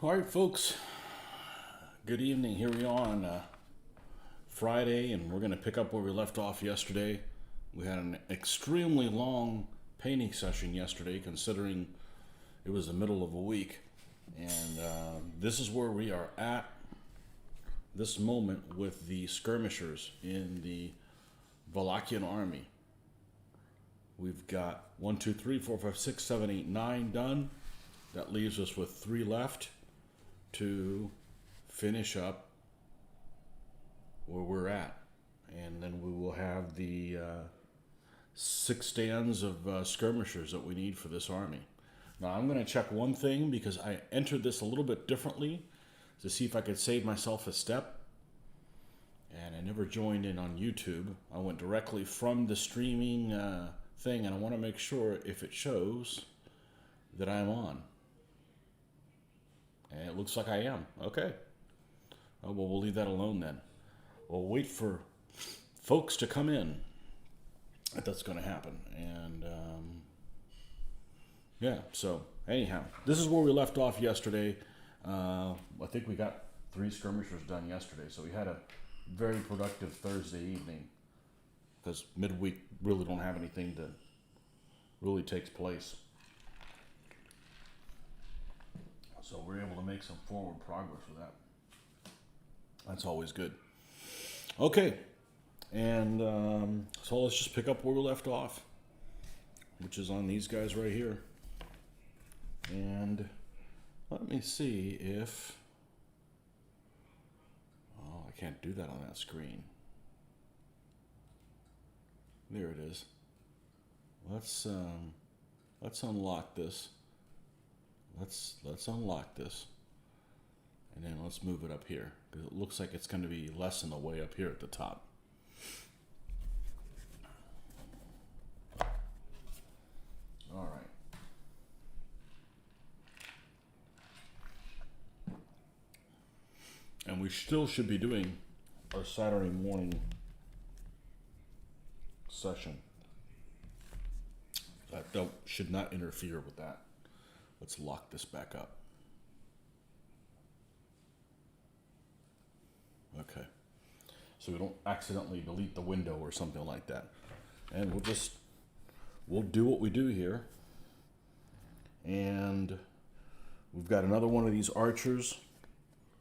All right, folks. Good evening. Here we are on Friday, and we're going to pick up where we left off yesterday. We had an extremely long painting session yesterday, considering it was the middle of a week. And this is where we are at this moment with the skirmishers in the Wallachian army. We've got 1, 2, 3, 4, 5, 6, 7, 8, 9 done. That leaves us with 3 left to finish up where we're at. And then we will have the 6 stands of skirmishers that we need for this army. Now I'm going to check one thing because I entered this a little bit differently to see if I could save myself a step. And I never joined in on YouTube. I went directly from the streaming thing, and I want to make sure if it shows that I'm on. And it looks like I am. Okay. Oh, well, we'll leave that alone then. We'll wait for folks to come in if that's going to happen. And, yeah, so anyhow, this is where we left off yesterday. I think we got 3 skirmishers done yesterday, so we had a very productive Thursday evening because midweek really don't have anything that really takes place. So we're able to make some forward progress with that. That's always good. Okay, and so let's just pick up where we left off, which is on these guys right here. And let me see if... Oh, I can't do that on that screen. There it is. Let's unlock this. Let's unlock this, and then let's move it up here because it looks like it's going to be less in the way up here at the top. All right. And we still should be doing our Saturday morning session. That should not interfere with that. Let's lock this back up. Okay. So we don't accidentally delete the window or something like that. And we'll do what we do here. And we've got another one of these archers.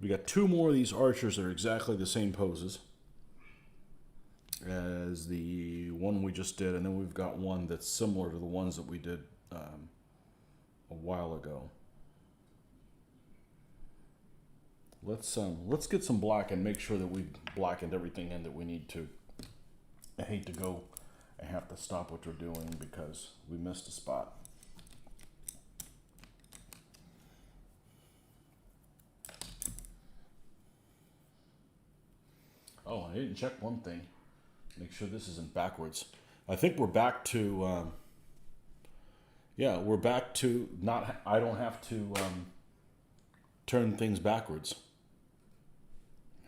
We got 2 more of these archers that are exactly the same poses as the one we just did. And then we've got one that's similar to the ones that we did a while ago. Let's get some black and make sure that we've blackened everything in that we need to. I hate to go and have to stop what we're doing because we missed a spot. Oh, I didn't check one thing. Make sure this isn't backwards. I think we're back to yeah, we're back to not, I don't have to turn things backwards.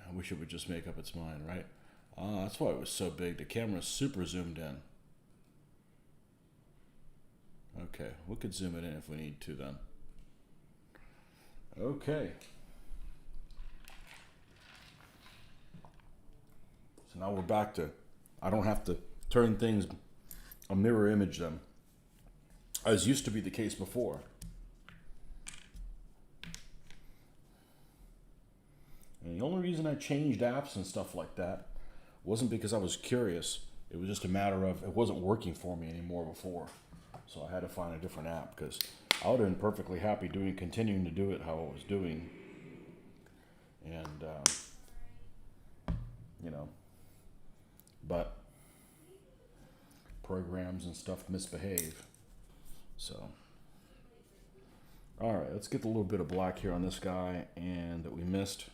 I wish it would just make up its mind, right? That's why it was so big. The camera's super zoomed in. Okay, we could zoom it in if we need to then. Okay. So now we're back to, I don't have to turn things, a mirror image them, as used to be the case before. And the only reason I changed apps and stuff like that wasn't because I was curious. It was just a matter of it wasn't working for me anymore before. So I had to find a different app because I would have been perfectly happy continuing to do it how I was doing. And, you know, but programs and stuff misbehave. So, all right, let's get a little bit of black here on this guy and that we missed.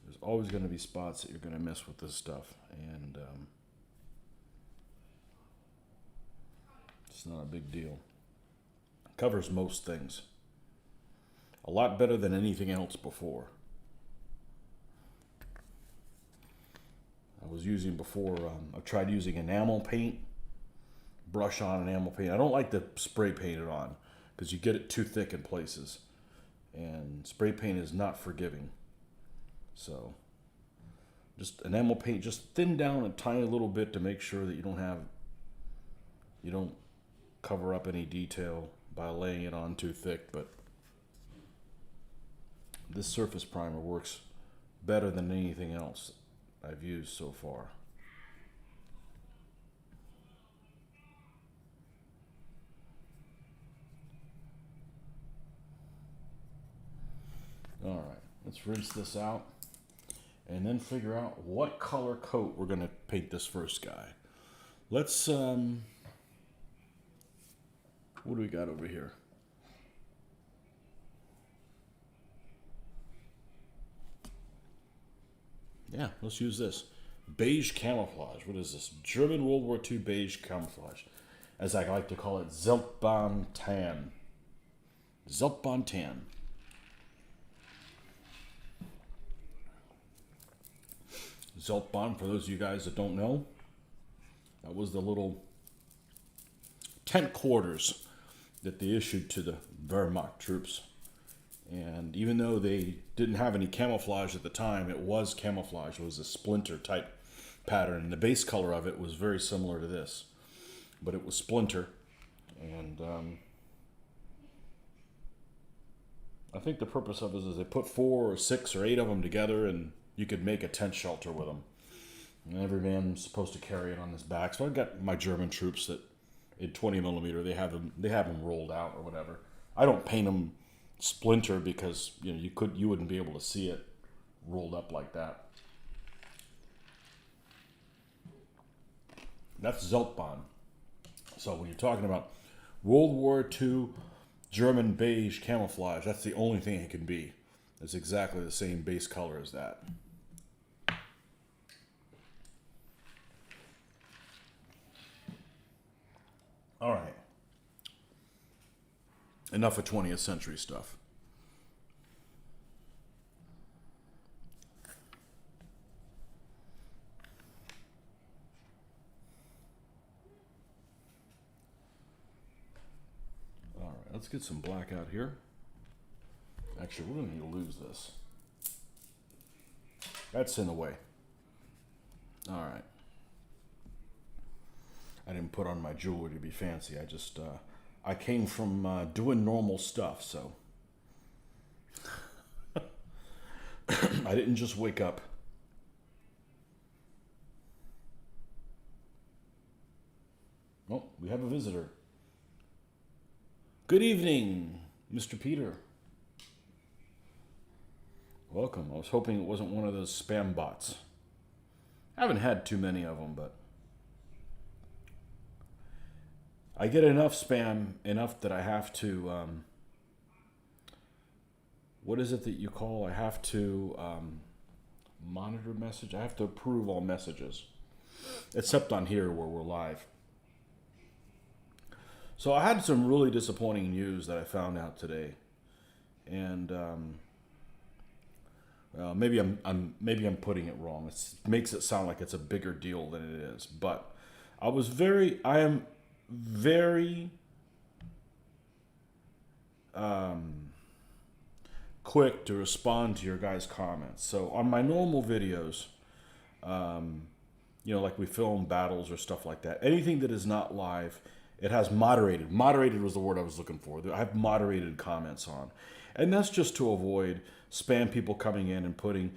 There's always going to be spots that you're going to miss with this stuff, and it's not a big deal. It covers most things. A lot better than anything else before. I was using before, I tried using enamel paint, brush on enamel paint. I don't like to spray paint it on because you get it too thick in places. and spray paint is not forgiving. So just enamel paint, just thin down a tiny little bit to make sure that you don't cover up any detail by laying it on too thick. But this surface primer works better than anything else I've used so far. All right, let's rinse this out and then figure out what color coat we're going to paint this first guy. Let's, what do we got over here? Yeah, let's use this. Beige camouflage. What is this? German World War II beige camouflage. As I like to call it, Zeltbahn tan. Zeltbahn tan. Zeltbahn, for those of you guys that don't know, that was the little tent quarters that they issued to the Wehrmacht troops. And even though they didn't have any camouflage at the time, it was camouflage. It was a splinter type pattern. And the base color of it was very similar to this, but it was splinter. And I think the purpose of it is they put 4 or 6 or 8 of them together, and you could make a tent shelter with them. And every man's supposed to carry it on his back. So I've got my German troops that in 20 millimeter, they have them rolled out or whatever. I don't paint them splinter because you wouldn't be able to see it rolled up like that. That's Zeltbahn. So when you're talking about World War II German beige camouflage, that's the only thing it can be. It's exactly the same base color as that. All right. Enough of 20th century stuff. All right, let's get some black out here. Actually, we're going to need to lose this. That's in the way. All right. I didn't put on my jewelry to be fancy. I came from doing normal stuff, so. I didn't just wake up. Oh, we have a visitor. Good evening, Mr. Peter. Welcome. I was hoping it wasn't one of those spam bots. I haven't had too many of them, but I get enough spam, enough that I have to, what is it that you call? I have to monitor message. I have to approve all messages, except on here where we're live. So I had some really disappointing news that I found out today, and maybe I'm putting it wrong. It makes it sound like it's a bigger deal than it is. But I am very quick to respond to your guys' comments. So on my normal videos, like we film battles or stuff like that, anything that is not live, it has moderated. Moderated was the word I was looking for. I have moderated comments on. And that's just to avoid spam people coming in and putting,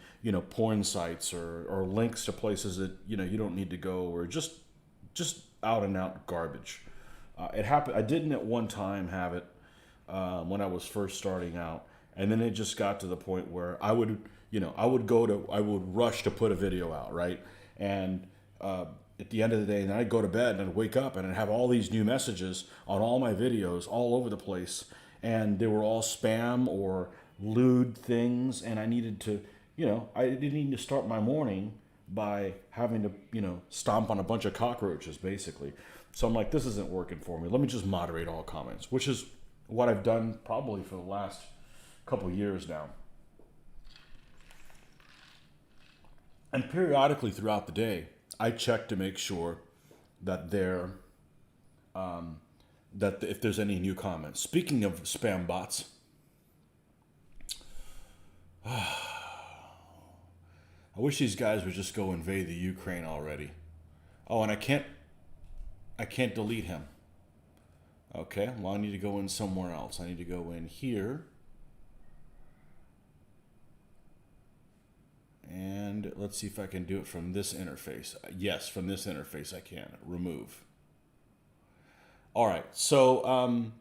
porn sites or links to places that, you don't need to go, or just out and out garbage. It happened. I didn't at one time have it when I was first starting out. And then it just got to the point where I would rush to put a video out, right? And at the end of the day, and I'd go to bed and I'd wake up and I'd have all these new messages on all my videos all over the place. And they were all spam or lewd things. And I needed to, I didn't need to start my morning by having to, stomp on a bunch of cockroaches, basically. So I'm like, this isn't working for me. Let me just moderate all comments, which is what I've done probably for the last couple of years now. And periodically throughout the day, I check to make sure that that if there's any new comments. Speaking of spam bots, I wish these guys would just go invade the Ukraine already. Oh, and I can't delete him. Okay, well I need to go in somewhere else. I need to go in here. And let's see if I can do it from this interface. Yes, from this interface I can. Remove. All right. So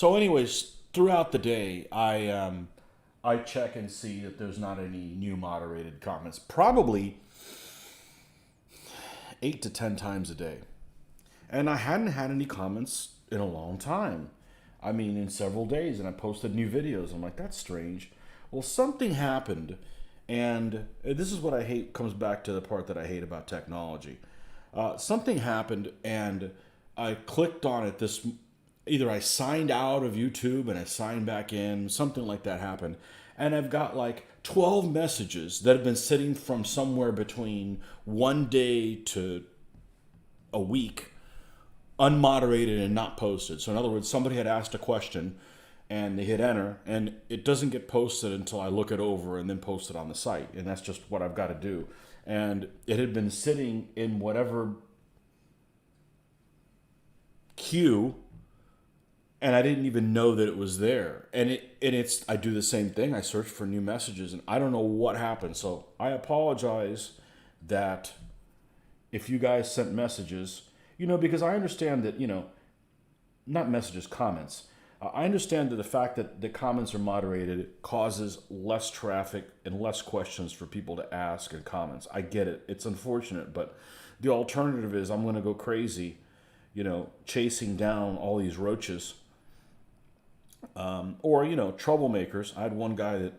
anyways, throughout the day, I check and see that there's not any new moderated comments. Probably 8 to 10 times a day, and I hadn't had any comments in a long time. I mean, in several days, and I posted new videos. I'm like, that's strange. Well, something happened, and this is what I hate. Comes back to the part that I hate about technology. Something happened, and I clicked on it. Either I signed out of YouTube and I signed back in, something like that happened. And I've got like 12 messages that have been sitting from somewhere between 1 day to a week, unmoderated and not posted. So in other words, somebody had asked a question and they hit enter, and it doesn't get posted until I look it over and then post it on the site. And that's just what I've got to do. And it had been sitting in whatever queue, and I didn't even know that it was there. And I do the same thing. I search for new messages, and I don't know what happened. So I apologize that if you guys sent messages, because I understand that, not messages, comments. I understand that the fact that the comments are moderated causes less traffic and less questions for people to ask and comments. I get it. It's unfortunate, but the alternative is I'm going to go crazy, chasing down all these roaches. Or troublemakers. I had one guy that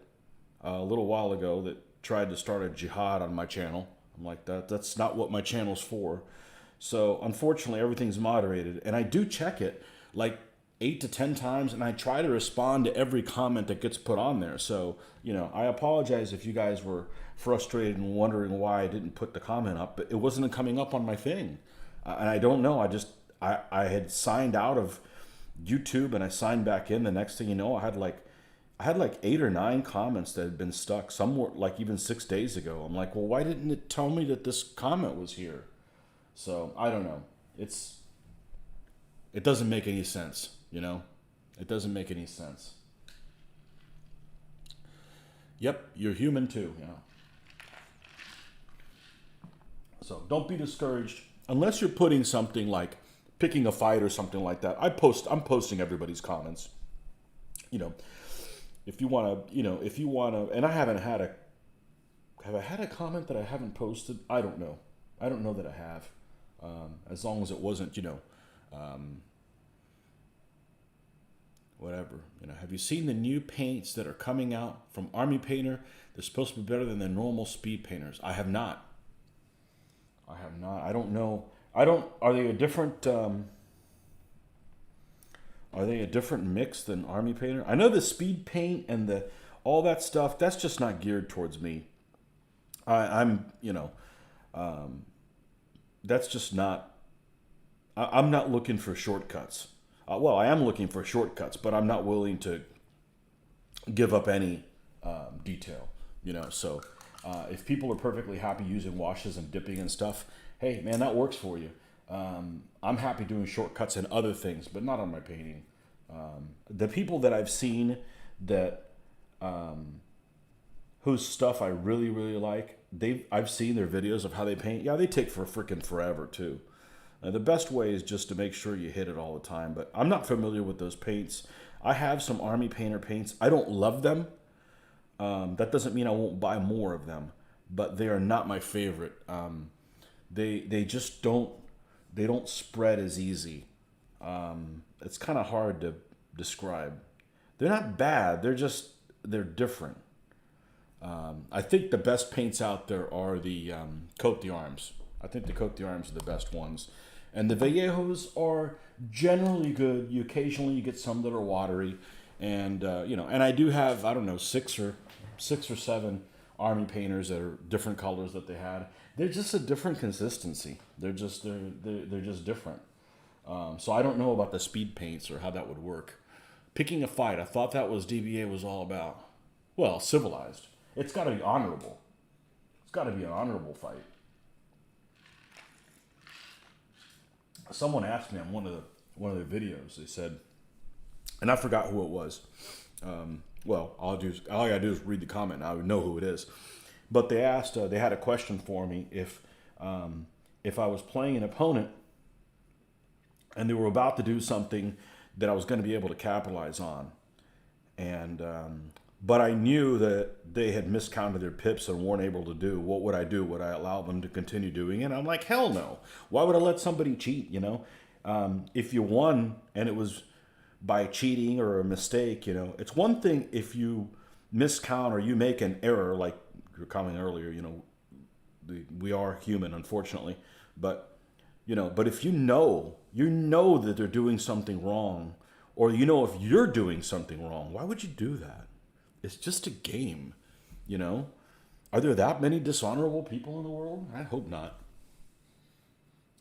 a little while ago that tried to start a jihad on my channel. I'm like, that's not what my channel's for. So unfortunately, everything's moderated, and I do check it like 8 to 10 times, and I try to respond to every comment that gets put on there. So I apologize if you guys were frustrated and wondering why I didn't put the comment up, but it wasn't coming up on my thing, and I don't know. I had signed out of YouTube and I signed back in. The next thing you know, I had like 8 or 9 comments that had been stuck. Some were like even 6 days ago. I'm like, well, why didn't it tell me that this comment was here? So I don't know. It doesn't make any sense, It doesn't make any sense. Yep, you're human too, So don't be discouraged unless you're putting something like picking a fight or something like that. I'm posting everybody's comments. If you want to, and I haven't had have I had a comment that I haven't posted? I don't know. I don't know that I have. As long as it wasn't, whatever. Have you seen the new paints that are coming out from Army Painter? They're supposed to be better than the normal speed painters. I have not. I don't know. Are they a different? Are they a different mix than Army Painter? I know the speed paint and all that stuff. That's just not geared towards me. That's just not. I'm not looking for shortcuts. Well, I am looking for shortcuts, but I'm not willing to give up any detail. So if people are perfectly happy using washes and dipping and stuff, hey, man, that works for you. I'm happy doing shortcuts and other things, but not on my painting. The people that I've seen that whose stuff I really, really like, I've seen their videos of how they paint. Yeah, they take for freaking forever too. The best way is just to make sure you hit it all the time. But I'm not familiar with those paints. I have some Army Painter paints. I don't love them. That doesn't mean I won't buy more of them, but they are not my favorite. They just don't spread as easy. It's kind of hard to describe. They're not bad. They're different. I think the best paints out there are the Coat d'Arms. I think the Coat d'Arms are the best ones. And the Vallejos are generally good. You get some that are watery. And, and I do have, I don't know, six or 7 Army Painters that are different colors that they had. They're just a different consistency. They're just different. So I don't know about the speed paints or how that would work. Picking a fight, I thought that was DBA was all about. Well, civilized. It's got to be honorable. It's got to be an honorable fight. Someone asked me on one of the videos. They said, and I forgot who it was. Well, all I gotta do is read the comment, and I would know who it is. But they asked, they had a question for me if I was playing an opponent and they were about to do something that I was going to be able to capitalize on, and but I knew that they had miscounted their pips and weren't able to do. What would I do? Would I allow them to continue doing it? I'm like, hell no. Why would I let somebody cheat? You know, if you won and it was by cheating or a mistake, you know, it's one thing if you miscount or you make an error, like you were commenting earlier. You know, we are human, unfortunately, but you know, but if you know that they're doing something wrong, or you know if you're doing something wrong, why would you do that? It's just a game, you know? Are there that many dishonorable people in the world? I hope not.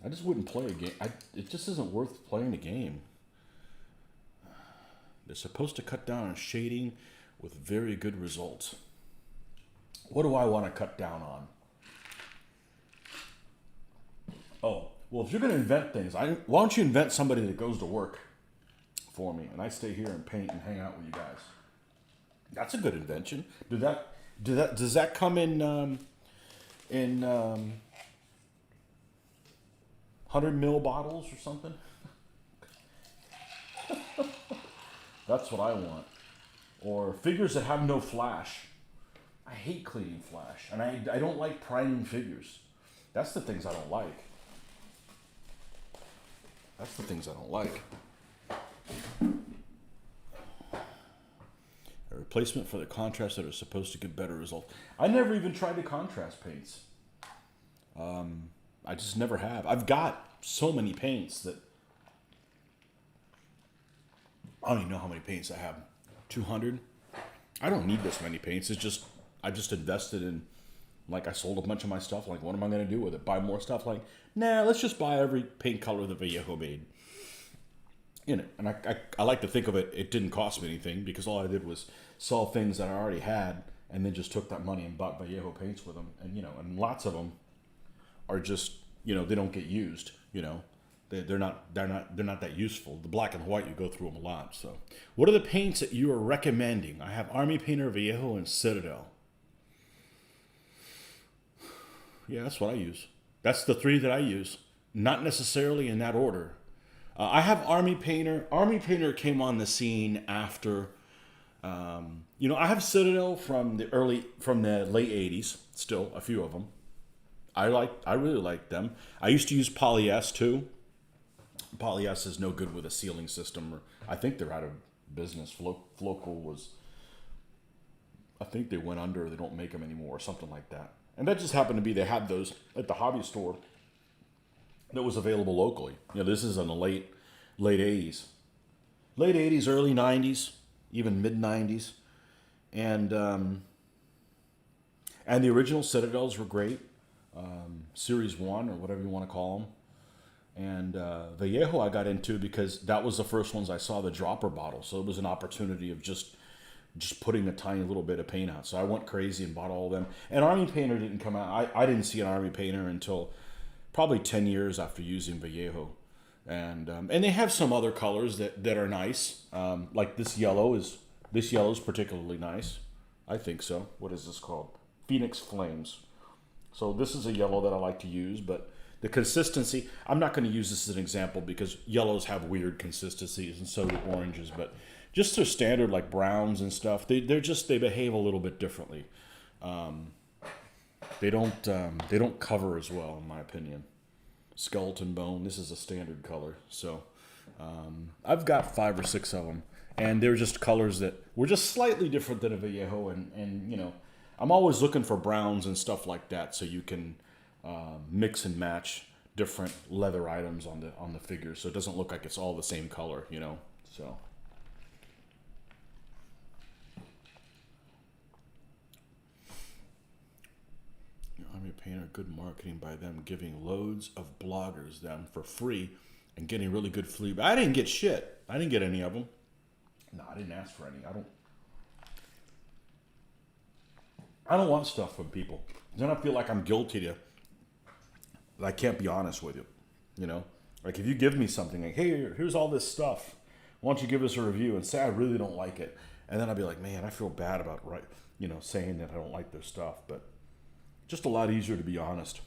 I just wouldn't play a game. It just isn't worth playing a game. They're supposed to cut down on shading with very good results. What do I want to cut down on? Oh, well, if you're going to invent things, why don't you invent somebody that goes to work for me, and I stay here and paint and hang out with you guys? That's a good invention. Does that come in 100 ml bottles or something? That's what I want. Or figures that have no flash. I hate cleaning flash, and I don't like priming figures. That's the things I don't like. That's the things I don't like. A replacement for the contrast that are supposed to get better results. I never even tried the contrast paints. I just never have. I've got so many paints that I don't even know how many paints I have. 200? I don't need this many paints. It's just I just invested in, like, I sold a bunch of my stuff. Like, what am I going to do with it? Buy more stuff? Like, nah, let's just buy every paint color that Vallejo made. You know, and I like to think of it, it didn't cost me anything because all I did was sell things that I already had and then just took that money and bought Vallejo paints with them. And, you know, and lots of them are just, you know, they don't get used, you know. They're not that useful. The black and white, you go through them a lot. So, what are the paints that you are recommending? I have Army Painter, Vallejo, and Citadel. Yeah, that's what I use. That's the three that I use. Not necessarily in that order. I have Army Painter. Army Painter came on the scene after. You know, I have Citadel from the late '80s. Still, a few of them. I really like them. I used to use Poly-S too. Poly-S is no good with a sealing system. Or I think they're out of business. Flocal was. I think they went under. They don't make them anymore, or something like that. And that just happened to be they had those at the hobby store that was available locally. You know, this is in the late 80s. Late 80s, early 90s, even mid 90s. And the original Citadels were great. Series 1 or whatever you want to call them. And Vallejo I got into because that was the first ones I saw the dropper bottle. So it was an opportunity of just putting a tiny little bit of paint out. So I went crazy and bought all of them. And Army Painter didn't come out. I didn't see an Army Painter until probably 10 years after using Vallejo. And they have some other colors that are nice. Like this yellow is particularly nice. I think so. What is this called? Phoenix Flames. So this is a yellow that I like to use, but the consistency, I'm not going to use this as an example because yellows have weird consistencies and so do oranges, but just their standard like browns and stuff, they behave a little bit differently. They don't cover as well, in my opinion. Skeleton bone, this is a standard color. So I've got 5 or 6 of them, and they're just colors that were just slightly different than a Vallejo, and you know, I'm always looking for browns and stuff like that so you can mix and match different leather items on the figure, so it doesn't look like it's all the same color, you know. So. Army Painter, good marketing by them, giving loads of bloggers them for free and getting really good flea. But I didn't get shit. I didn't get any of them. No, I didn't ask for any. I don't. I don't want stuff from people. Then I feel like I'm guilty to, I can't be honest with you. You know, like if you give me something like, hey, here's all this stuff. Why don't you give us a review and say I really don't like it? And then I'll be like, man, I feel bad about saying that I don't like their stuff. But just a lot easier to be honest.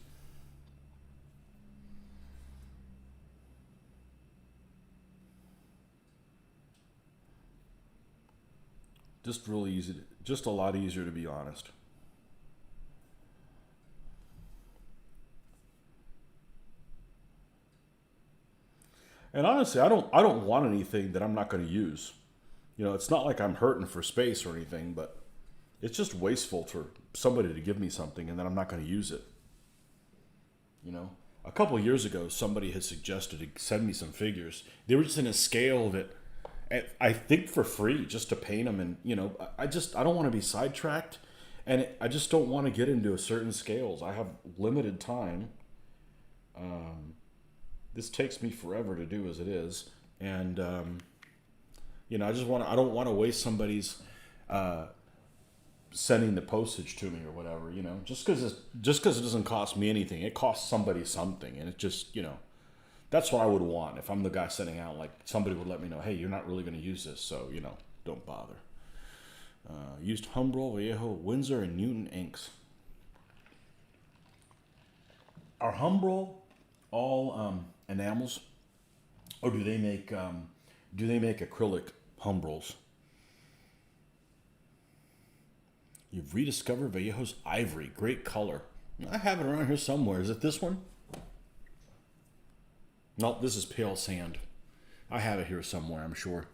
Just really easy. Just a lot easier to be honest. And honestly, I don't want anything that I'm not going to use. It's not like I'm hurting for space or anything, but it's just wasteful for somebody to give me something and then I'm not going to use it. A couple of years ago, somebody had suggested to send me some figures. They were just in a scale that I think for free, just to paint them, and I don't want to be sidetracked, and I just don't want to get into a certain scales. I have limited time. This takes me forever to do as it is, and I don't want to waste somebody's sending the postage to me or whatever. Just because it doesn't cost me anything, it costs somebody something, and it just that's what I would want if I'm the guy sending out. Like somebody would let me know, hey, you're not really going to use this, so don't bother. Used Humbrol, Vallejo, Windsor, and Newton inks. Are Humbrol all enamels, or do they make acrylic Humbrol's? You've rediscovered Vallejo's ivory, great color. I have it around here somewhere. Is it this one? Nope, this is pale sand. I have it here somewhere, I'm sure.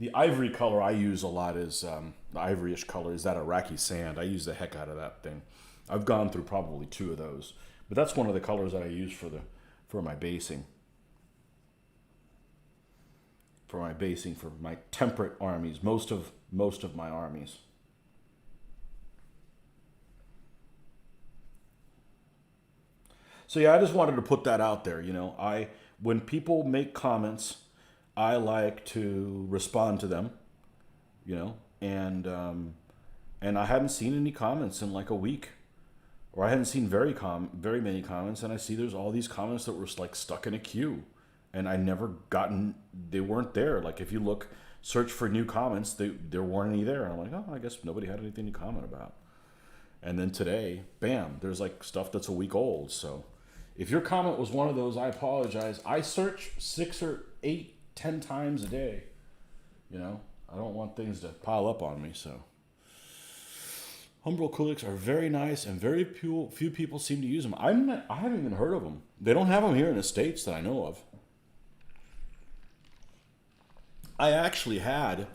The ivory color I use a lot is the ivoryish color is that Iraqi sand. I use the heck out of that thing. I've gone through probably 2 of those, but that's one of the colors that I use for my basing. For my temperate armies, most of my armies. So yeah, I just wanted to put that out there. When people make comments, I like to respond to them. And I hadn't seen any comments in like a week, or I hadn't seen very many comments, and I see there's all these comments that were like stuck in a queue, and they weren't there. Like if you search for new comments, there weren't any there. And I'm like, oh, I guess nobody had anything to comment about. And then today, bam, there's like stuff that's a week old. So if your comment was one of those, I apologize. I search 6 or 8, 10 times a day. I don't want things to pile up on me. So Humbrol acrylics are very nice, and very few people seem to use them. I haven't even heard of them. They don't have them here in the States that I know of. I actually had,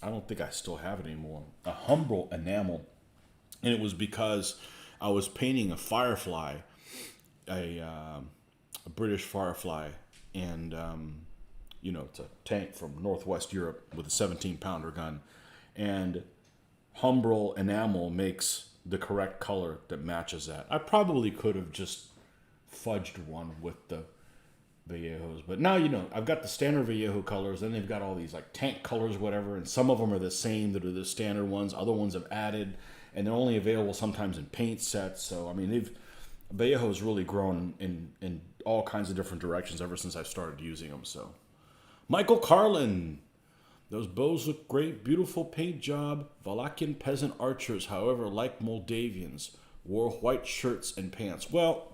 I don't think I still have it anymore, a Humbrol enamel. And it was because I was painting a firefly, a British firefly, and it's a tank from Northwest Europe with a 17-pounder gun, and Humbrol enamel makes the correct color that matches that. I probably could have just fudged one with the Vallejos, but now I've got the standard Vallejo colors, then they've got all these like tank colors, whatever, and some of them are the same that are the standard ones. Other ones have added, and they're only available sometimes in paint sets. So I mean, Vallejo's really grown in all kinds of different directions ever since I started using them. So Michael Carlin, those bows look great, beautiful paint job. Wallachian peasant archers, however, like Moldavians, wore white shirts and pants. Well,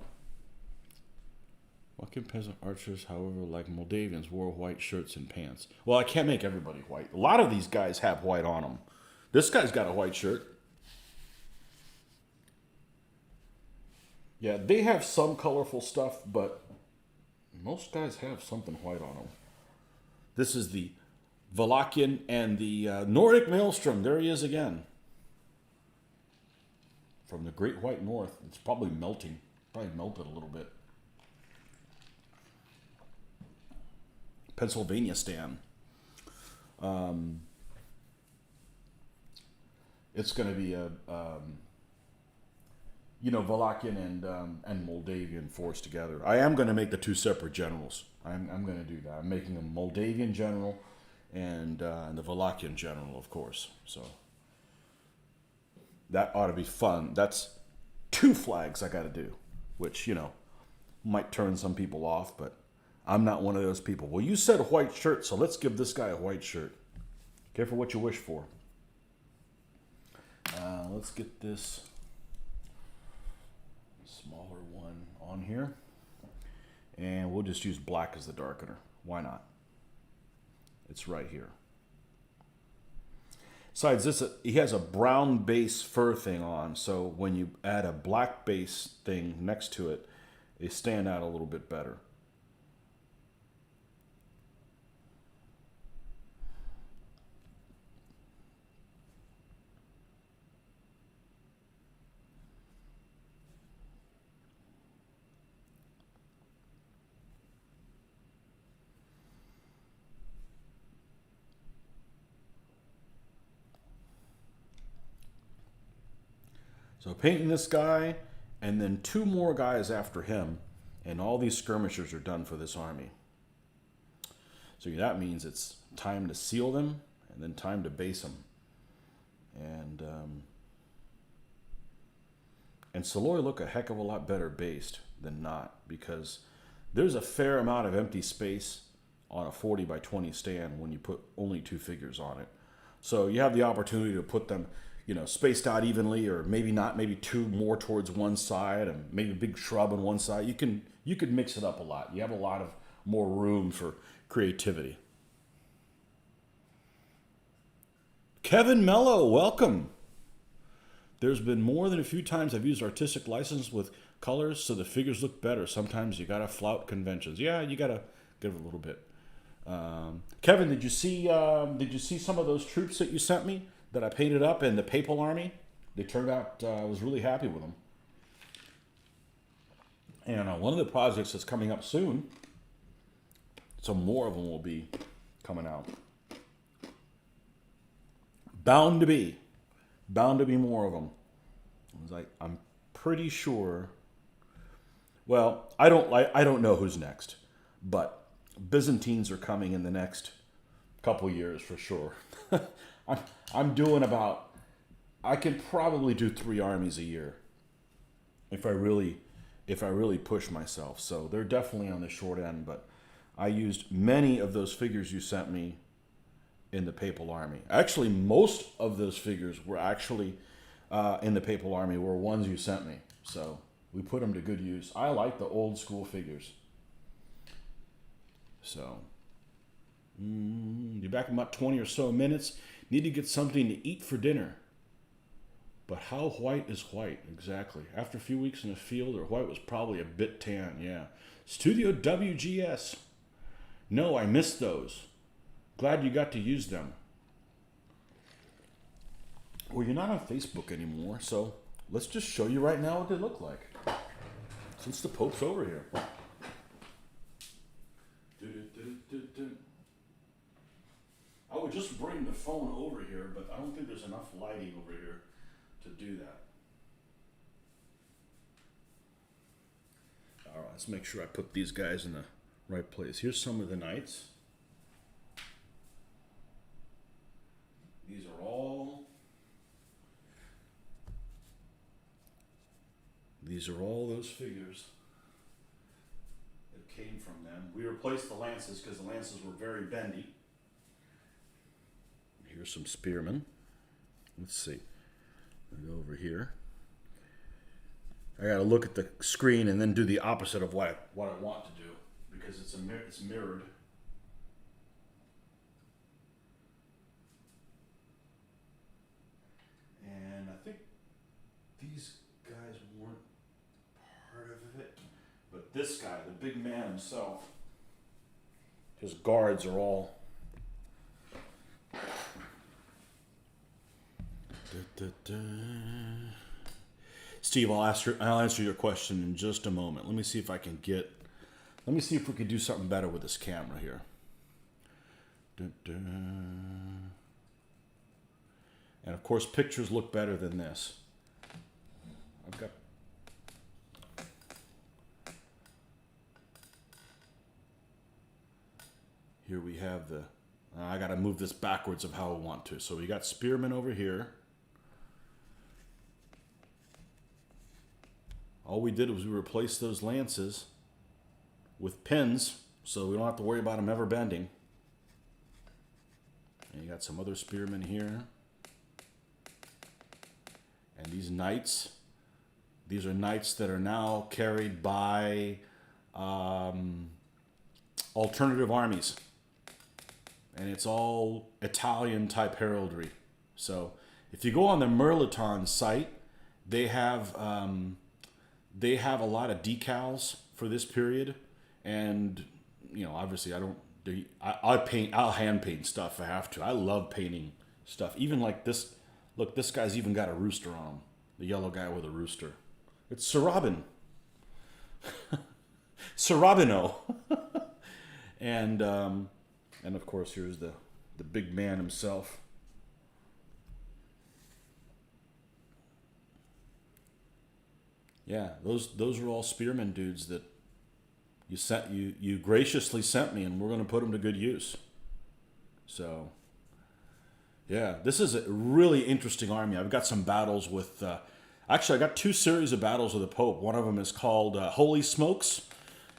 Wallachian peasant archers, however, like Moldavians, wore white shirts and pants. Well, I can't make everybody white. A lot of these guys have white on them. This guy's got a white shirt. Yeah, they have some colorful stuff, but most guys have something white on them. This is the Wallachian and the Nordic Maelstrom. There he is again. From the Great White North. It's probably melting. Probably melted a little bit. Pennsylvania stand. It's going to be a Wallachian and Moldavian force together. I am going to make the 2 separate generals. I'm going to do that. I'm making a Moldavian general and the Wallachian general, of course. So that ought to be fun. That's 2 flags I got to do, which, might turn some people off, but I'm not one of those people. Well, you said white shirt, so let's give this guy a white shirt. Careful what you wish for. Let's get this smaller one on here. And we'll just use black as the darkener. Why not? It's right here. Besides this, he has a brown base fur thing on, so when you add a black base thing next to it, they stand out a little bit better. So painting this guy, and then 2 more guys after him, and all these skirmishers are done for this army. So that means it's time to seal them, and then time to base them. And Saloy look a heck of a lot better based than not, because there's a fair amount of empty space on a 40 by 20 stand when you put only 2 figures on it. So you have the opportunity to put them, spaced out evenly, or maybe not, maybe 2 more towards one side, and maybe a big shrub on one side. You could mix it up a lot. You have a lot of more room for creativity. Kevin Mello, welcome. There's been more than a few times I've used artistic license with colors so the figures look better. Sometimes you gotta flout conventions. Yeah, you gotta give it a little bit. Kevin, did you see some of those troops that you sent me that I painted up in the Papal Army? They turned out, I was really happy with them. And one of the projects that's coming up soon, some more of them will be coming out. Bound to be more of them. I'm pretty sure. Well, I don't know who's next, but Byzantines are coming in the next couple years for sure. I'm doing about, I can probably do 3 armies a year if I really push myself. So they're definitely on the short end, but I used many of those figures you sent me in the Papal Army. Actually, most of those figures were actually in the Papal Army were ones you sent me. So we put them to good use. I like the old school figures. So you're back in about 20 or so minutes. Need to get something to eat for dinner. But how white is white? Exactly. After a few weeks in the field, or white was probably a bit tan, yeah. Studio WGS. No, I missed those. Glad you got to use them. Well, you're not on Facebook anymore, so let's just show you right now what they look like. Since the Pope's over here. I would just bring the phone over here, but I don't think there's enough lighting over here to do that. All right, let's make sure I put these guys in the right place. Here's some of the knights. These are all those figures that came from them. We replaced the lances because the lances were very bendy. Here's some spearmen. Let's see. I'll go over here. I got to look at the screen and then do the opposite of what I want to do, because it's mirrored. And I think these guys weren't part of it, but this guy, the big man himself, his guards are all. Steve, I'll answer your question in just a moment. Let me see if we can do something better with this camera here. And of course, pictures look better than this. Here we have the I got to move this backwards of how I want to. So we got spearmen over here. All we did was we replaced those lances with pins, so we don't have to worry about them ever bending. And you got some other spearmen here. And these knights, these are knights that are now carried by alternative armies. And it's all Italian type heraldry. So if you go on the Merlaton site, they have a lot of decals for this period. And, you know, obviously I'll hand paint stuff if I have to. I love painting stuff. Even like this, look, this guy's even got a rooster on him. The yellow guy with a rooster. It's Sir Robin. Sir Robino. And of course, here's the big man himself. Yeah, those are all spearmen dudes that you graciously sent me, and we're going to put them to good use. So, yeah, this is a really interesting army. I've got some battles with. Actually, I got 2 series of battles with the Pope. One of them is called Holy Smokes.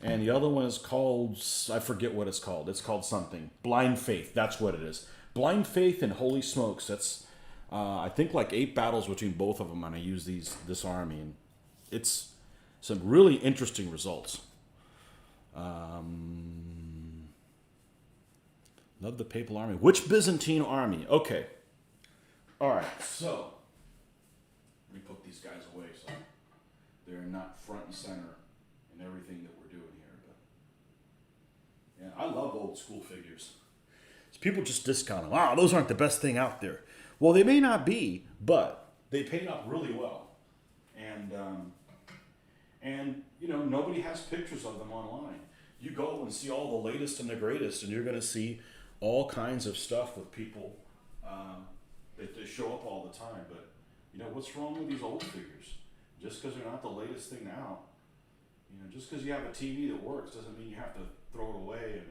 And the other one is called, I forget what it's called. It's called something. Blind Faith. That's what it is. Blind Faith and Holy Smokes. That's, I think, like 8 battles between both of them. And I use this army. And it's some really interesting results. Love the Papal Army. Which Byzantine army? Okay. All right. So, let me put these guys away so they're not front and center in everything that we're doing here. But yeah, I love old school figures. So people just discount them. Wow, those aren't the best thing out there. Well, they may not be, but they paint up really well. And you know, nobody has pictures of them online. You go and see all the latest and the greatest, and you're going to see all kinds of stuff with people that they show up all the time. But you know, what's wrong with these old figures? Just because they're not the latest thing out, you know, just because you have a TV that works doesn't mean you have to throw it away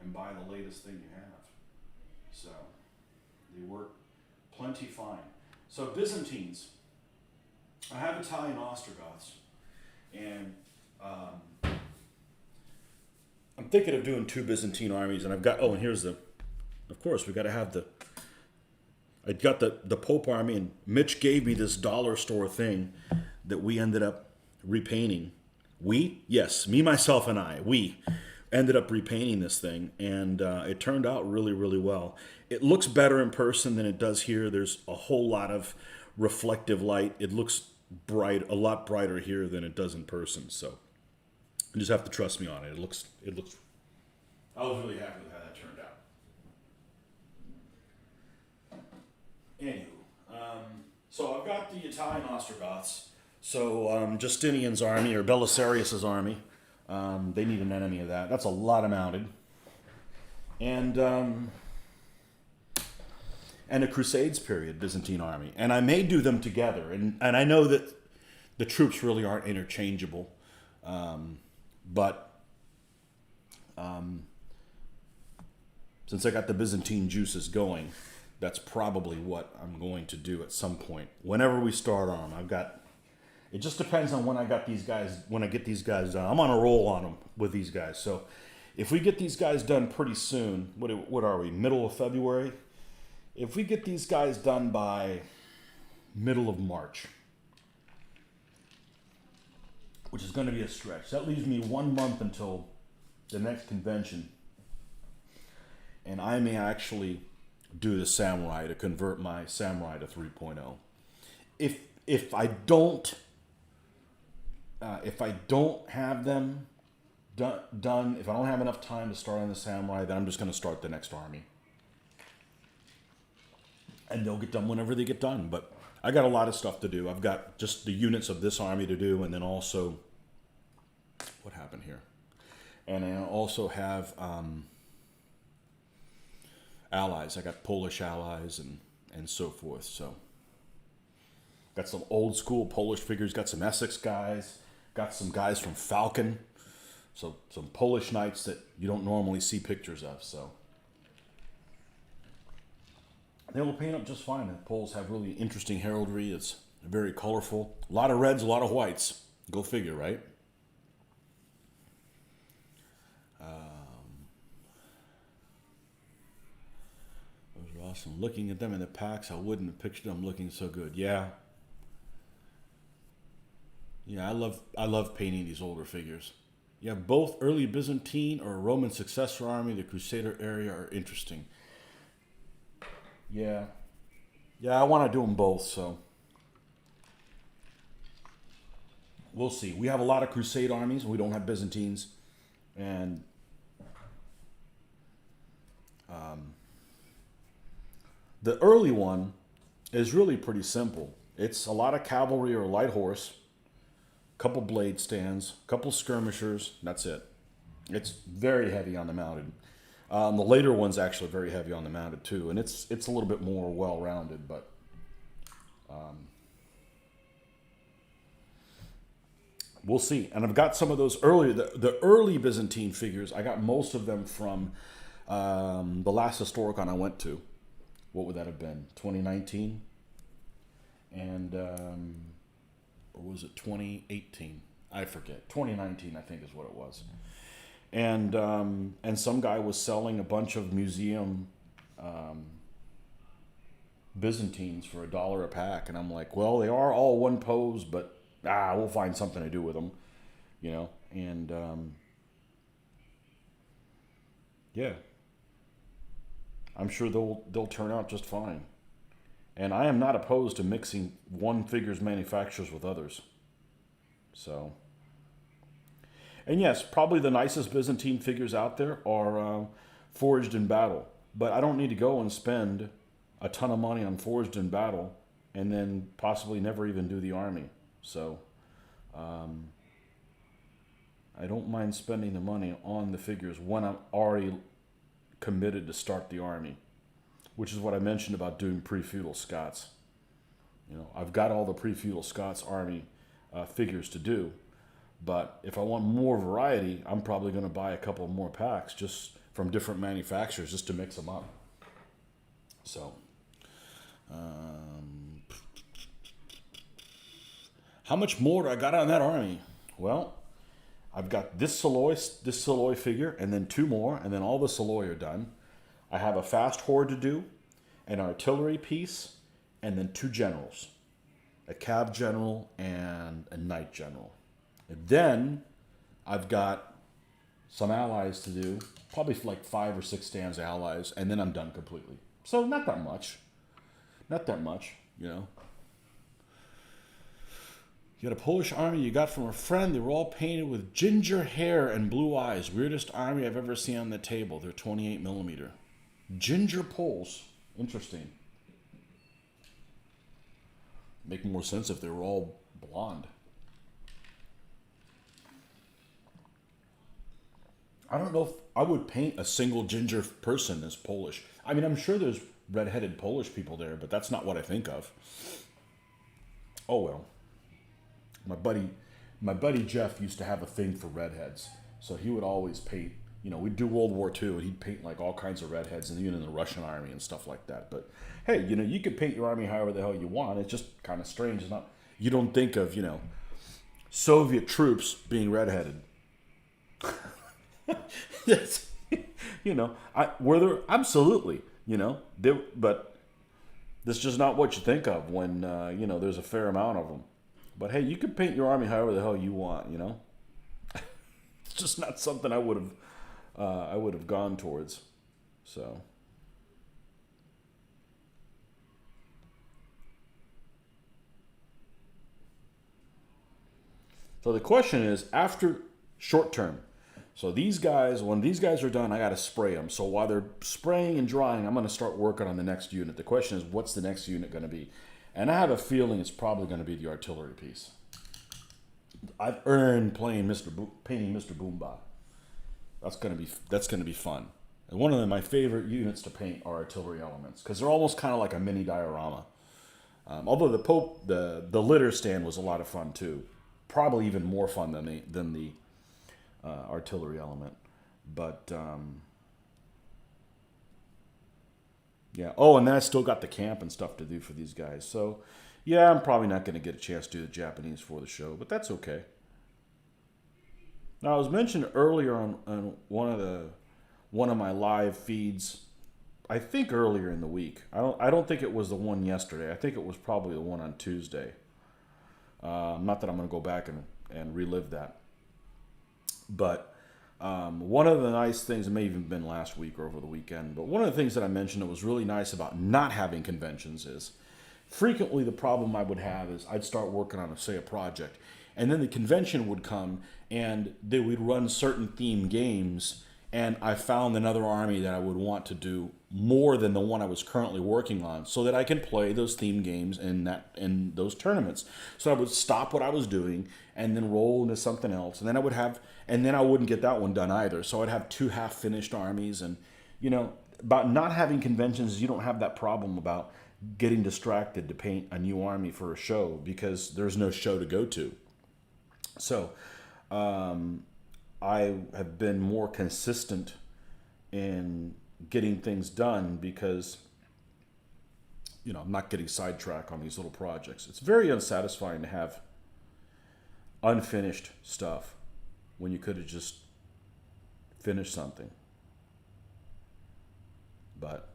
and buy the latest thing you have. So they work plenty fine. So Byzantines, I have Italian Ostrogoths, and I'm thinking of doing 2 Byzantine armies, and I've got, and here's of course, we got to have I got the Pope army, and Mitch gave me this dollar store thing that we ended up repainting. We? Yes, me, myself, and I. We ended up repainting this thing, and it turned out really, really well. It looks better in person than it does here. There's a whole lot of reflective light. It looks a lot brighter here than it does in person, so you just have to trust me on it. It looks. I was really happy with how that turned out. Anywho, so I've got the Italian Ostrogoths. So Justinian's army, or Belisarius's army, they need an enemy of that. That's a lot of mounted. And the Crusades period Byzantine army. And I may do them together. And I know that the troops really aren't interchangeable. But since I got the Byzantine juices going, that's probably what I'm going to do at some point. Whenever we start on them, it just depends on when I get these guys done. I'm on a roll on them with these guys. So if we get these guys done pretty soon, what are we, middle of February? If we get these guys done by middle of March, which is going to be a stretch, that leaves me 1 month until the next convention. And I may actually do the samurai to convert my samurai to 3.0. If I don't have them done, if I don't have enough time to start on the samurai, then I'm just going to start the next army. And they'll get done whenever they get done. But I got a lot of stuff to do. I've got just the units of this army to do, and then also, what happened here? And I also have allies. I got Polish allies and so forth. So got some old school Polish figures, got some Essex guys, got some guys from Falcon. So some Polish knights that you don't normally see pictures of. So They will paint up just fine. The poles have really interesting heraldry. It's very colorful. A lot of reds, a lot of whites. Go figure, right? Those are awesome. Looking at them in the packs, I wouldn't have pictured them looking so good. Yeah. Yeah, I love painting these older figures. You have both early Byzantine or Roman successor army, the Crusader area are interesting. Yeah. Yeah, I want to do them both, so we'll see. We have a lot of Crusade armies. We don't have Byzantines. And the early one is really pretty simple. It's a lot of cavalry or light horse, couple blade stands, couple skirmishers. That's it. It's very heavy on the mounted. The later one's actually very heavy on the mounted too, and it's a little bit more well-rounded. But we'll see. And I've got some of those early, the early Byzantine figures. I got most of them from the last Historicon I went to. What would that have been? 2019, and or was it 2018? I forget. 2019, I think, is what it was. And some guy was selling a bunch of museum Byzantines for $1 a pack, and I'm like, well, they are all one pose, but we'll find something to do with them, you know. And yeah, I'm sure they'll turn out just fine. And I am not opposed to mixing one figure's manufacturers with others. So, and yes, probably the nicest Byzantine figures out there are forged in battle. But I don't need to go and spend a ton of money on forged in battle and then possibly never even do the army. So, I don't mind spending the money on the figures when I'm already committed to start the army, which is what I mentioned about doing pre-feudal Scots. You know, I've got all the pre-feudal Scots army figures to do, but if I want more variety, I'm probably going to buy a couple more packs just from different manufacturers just to mix them up. So, how much more do I got on that army? Well, I've got this Saloy figure, and then two more, and then all the Saloy are done. I have a fast horde to do, an artillery piece, and then two generals, a cav general and a knight general. And then I've got some allies to do, probably like 5 or 6 stands allies, and then I'm done completely. So not that much. Not that much, you know. You got a Polish army you got from a friend. They were all painted with ginger hair and blue eyes. Weirdest army I've ever seen on the table. They're 28 millimeter. Ginger Poles. Interesting. Make more sense if they were all blonde. I don't know if I would paint a single ginger person as Polish. I mean, I'm sure there's red-headed Polish people there, but that's not what I think of. Oh well. My buddy Jeff used to have a thing for redheads, so he would always paint. You know, we'd do World War II, and he'd paint like all kinds of redheads, and even in the Russian army and stuff like that. But hey, you know, you can paint your army however the hell you want. It's just kind of strange. It's not. You don't think of, you know, Soviet troops being redheaded. Yes, you know, were there absolutely, you know, but that's just not what you think of when you know, there's a fair amount of them. But hey, you can paint your army however the hell you want, you know. It's just not something I would have gone towards. So the question is, after short term. So these guys, when these guys are done, I got to spray them. So while they're spraying and drying, I'm going to start working on the next unit. The question is, what's the next unit going to be? And I have a feeling it's probably going to be the artillery piece. I've earned painting Mr. Boomba. That's going to be fun. And one of my favorite units to paint are artillery elements because they're almost kind of like a mini diorama. Although the litter stand was a lot of fun too, probably even more fun than the artillery element. But Yeah. Oh, and then I still got the camp and stuff to do for these guys. So, yeah, I'm probably not going to get a chance to do the Japanese for the show, but that's okay. Now, I was mentioned earlier on one of my live feeds. I think earlier in the week. I don't think it was the one yesterday. I think it was probably the one on Tuesday. Not that I'm going to go back and relive that. But one of the nice things, it may have even been last week or over the weekend, but one of the things that I mentioned that was really nice about not having conventions is frequently the problem I would have is I'd start working on, say, a project, and then the convention would come and they would run certain theme games, and I found another army that I would want to do more than the one I was currently working on so that I can play those theme games in those tournaments. So I would stop what I was doing and then roll into something else, and then I wouldn't get that one done either. So I'd have two half-finished armies, and about not having conventions, you don't have that problem about getting distracted to paint a new army for a show because there's no show to go to. So I have been more consistent in getting things done because I'm not getting sidetracked on these little projects. It's very unsatisfying to have unfinished stuff when you could have just finished something. But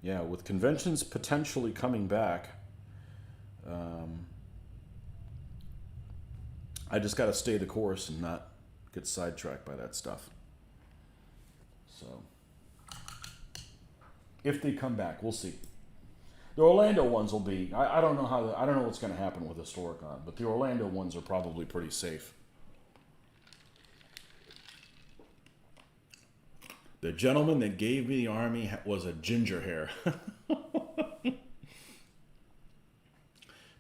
yeah, with conventions potentially coming back, I just got to stay the course and not get sidetracked by that stuff. So, if they come back, we'll see. The Orlando ones will be. I don't know I don't know what's going to happen with Historicon, but the Orlando ones are probably pretty safe. The gentleman that gave me the army was a ginger hair.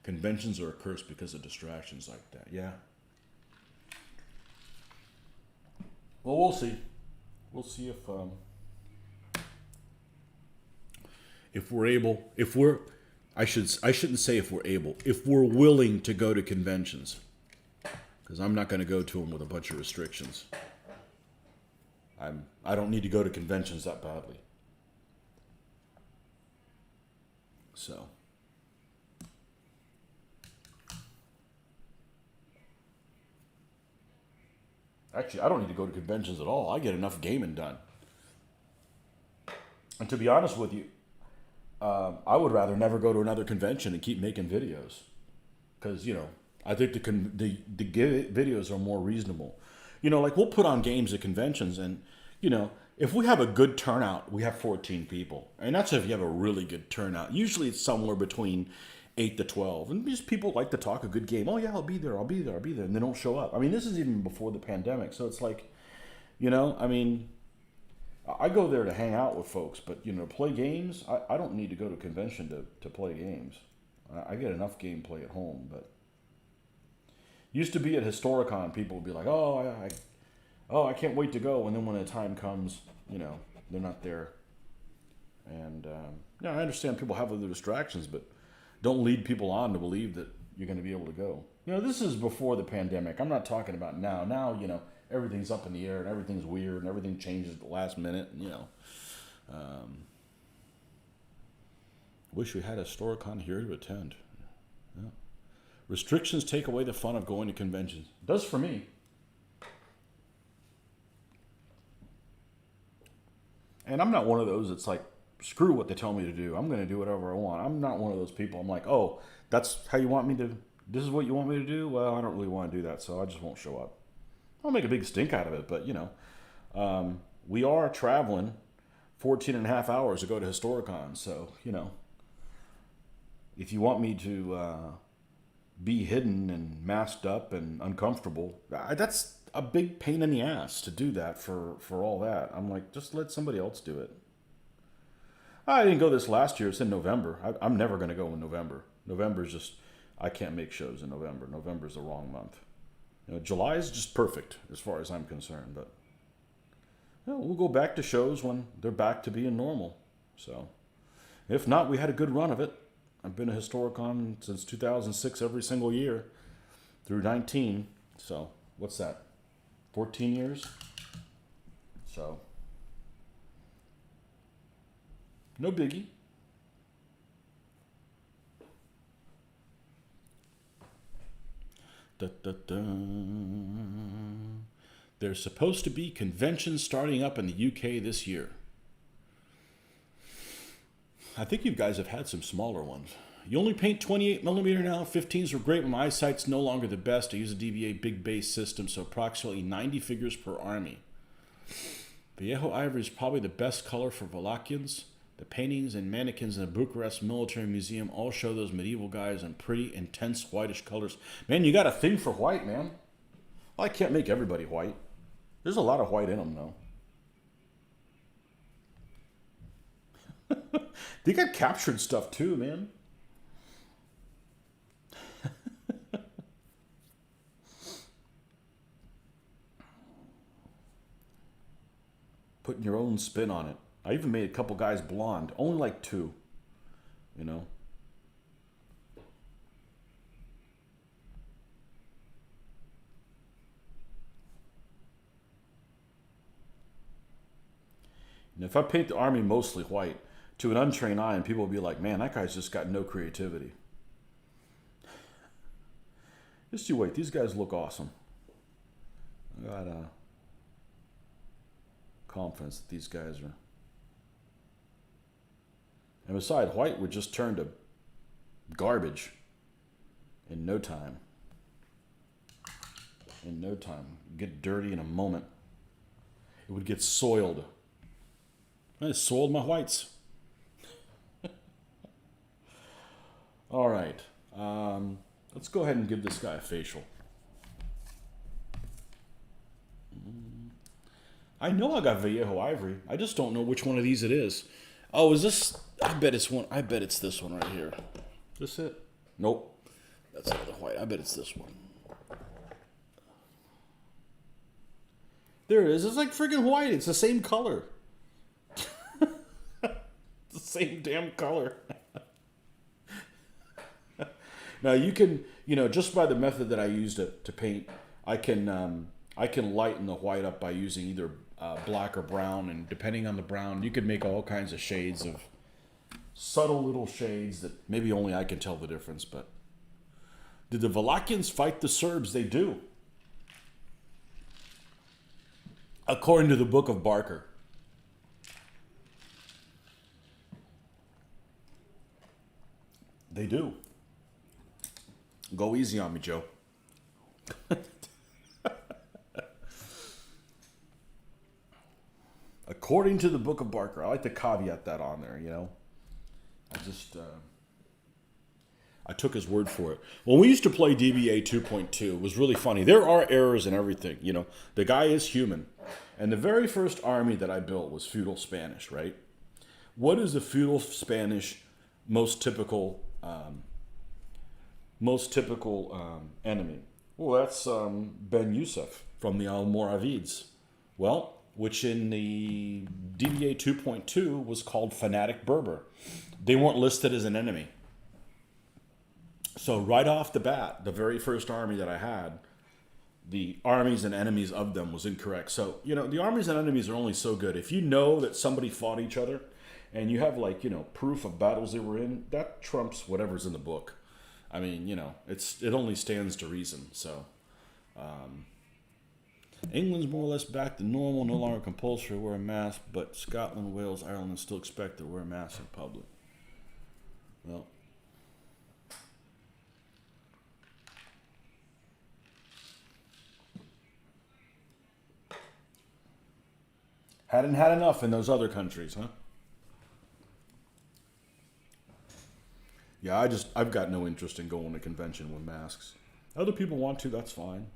Conventions are a curse because of distractions like that. Yeah. Well, we'll see. We'll see if we're able. I shouldn't say if we're able. If we're willing to go to conventions, because I'm not going to go to them with a bunch of restrictions. I don't need to go to conventions that badly. So. Actually, I don't need to go to conventions at all. I get enough gaming done. And to be honest with you, I would rather never go to another convention and keep making videos. Because, I think the videos are more reasonable. Like we'll put on games at conventions and, if we have a good turnout, we have 14 people. And that's if you have a really good turnout. Usually it's somewhere between 8 to 12. And these people like to talk a good game. Oh, yeah, I'll be there. And they don't show up. I mean, this is even before the pandemic. So it's like, I go there to hang out with folks. But, play games, I don't need to go to a convention to play games. I get enough gameplay at home. But used to be at Historicon, people would be like, I can't wait to go. And then when the time comes, they're not there. And, I understand people have other distractions, but don't lead people on to believe that you're going to be able to go. This is before the pandemic. I'm not talking about now. Now, everything's up in the air and everything's weird and everything changes at the last minute. Wish we had a Historicon here to attend. Yeah. Restrictions take away the fun of going to conventions. It does for me. And I'm not one of those that's like, screw what they tell me to do. I'm going to do whatever I want. I'm not one of those people. I'm like, oh, that's how you want me to, this is what you want me to do? Well, I don't really want to do that, so I just won't show up. I'll make a big stink out of it, but, we are traveling 14 and a half hours to go to Historicon, so, if you want me to be hidden and masked up and uncomfortable, that's a big pain in the ass to do that for all that. I'm like, just let somebody else do it. I didn't go this last year. It's in November. I'm never going to go in November. November's just, I can't make shows in November. November's the wrong month. July is just perfect as far as I'm concerned. But we'll go back to shows when they're back to being normal. So if not, we had a good run of it. I've been to Historicon since 2006 every single year through 19. So what's that? 14 years? So No biggie. Da, da, da. There's supposed to be conventions starting up in the UK this year. I think you guys have had some smaller ones. You only paint 28 millimeter now. 15s were great, but my eyesight's no longer the best. I use a DVA big base system, so approximately 90 figures per army. Viejo Ivory is probably the best color for Wallachians. The paintings and mannequins in the Bucharest Military Museum all show those medieval guys in pretty intense whitish colors. Man, you got a thing for white, man. Well, I can't make everybody white. There's a lot of white in them, though. They got captured stuff, too, man. Putting your own spin on it. I even made a couple guys blonde. Only like 2. You know? And if I paint the army mostly white, to an untrained eye, and people will be like, man, that guy's just got no creativity. Just you wait. These guys look awesome. I got confidence that these guys are. And besides, white would just turn to garbage in no time. In no time. Get dirty in a moment. It would get soiled. I soiled my whites. All right. Let's go ahead and give this guy a facial. I know I got Viejo Ivory. I just don't know which one of these it is. Oh, is this? I bet it's one. I bet it's this one right here. This it? Nope. That's another white. I bet it's this one. There it is. It's like freaking white. It's the same color. It's the same damn color. Now you can, just by the method that I used to paint, I can lighten the white up by using either black or brown, and depending on the brown, you could make all kinds of shades of subtle little shades that maybe only I can tell the difference. But did the Wallachians fight the Serbs? They do, according to the Book of Barker. They do. Go easy on me, Joe. According to the Book of Barker. I like to caveat that on there, I took his word for it. When we used to play DBA 2.2, it was really funny. There are errors and everything, The guy is human. And the very first army that I built was feudal Spanish, right? What is the feudal Spanish most typical enemy? Well, that's Ben Yusuf from the Almoravids. Well, which in the DBA 2.2 was called Fanatic Berber. They weren't listed as an enemy. So right off the bat, the very first army that I had, the armies and enemies of them was incorrect. So, the armies and enemies are only so good. If you know that somebody fought each other and you have proof of battles they were in, that trumps whatever's in the book. I mean, it only stands to reason. So, England's more or less back to normal, no longer compulsory to wear a mask, but Scotland, Wales, Ireland still expect to wear masks in public. Well, hadn't had enough in those other countries, huh? Yeah, I've got no interest in going to convention with masks. Other people want to, that's fine.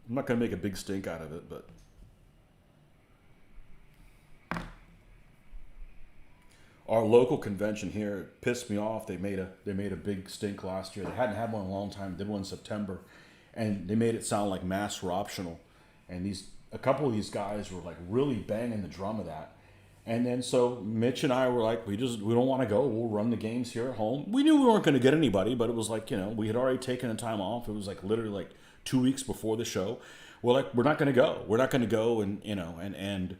I'm not going to make a big stink out of it, but our local convention here pissed me off. They made a big stink last year. They hadn't had one in a long time. They did one in September, and they made it sound like masks were optional. And a couple of these guys were like really banging the drum of that. And then so Mitch and I were like, we don't want to go. We'll run the games here at home. We knew we weren't going to get anybody, but it was like, we had already taken a time off. It was like literally like 2 weeks before the show. We're like, we're not going to go. We're not going to go, and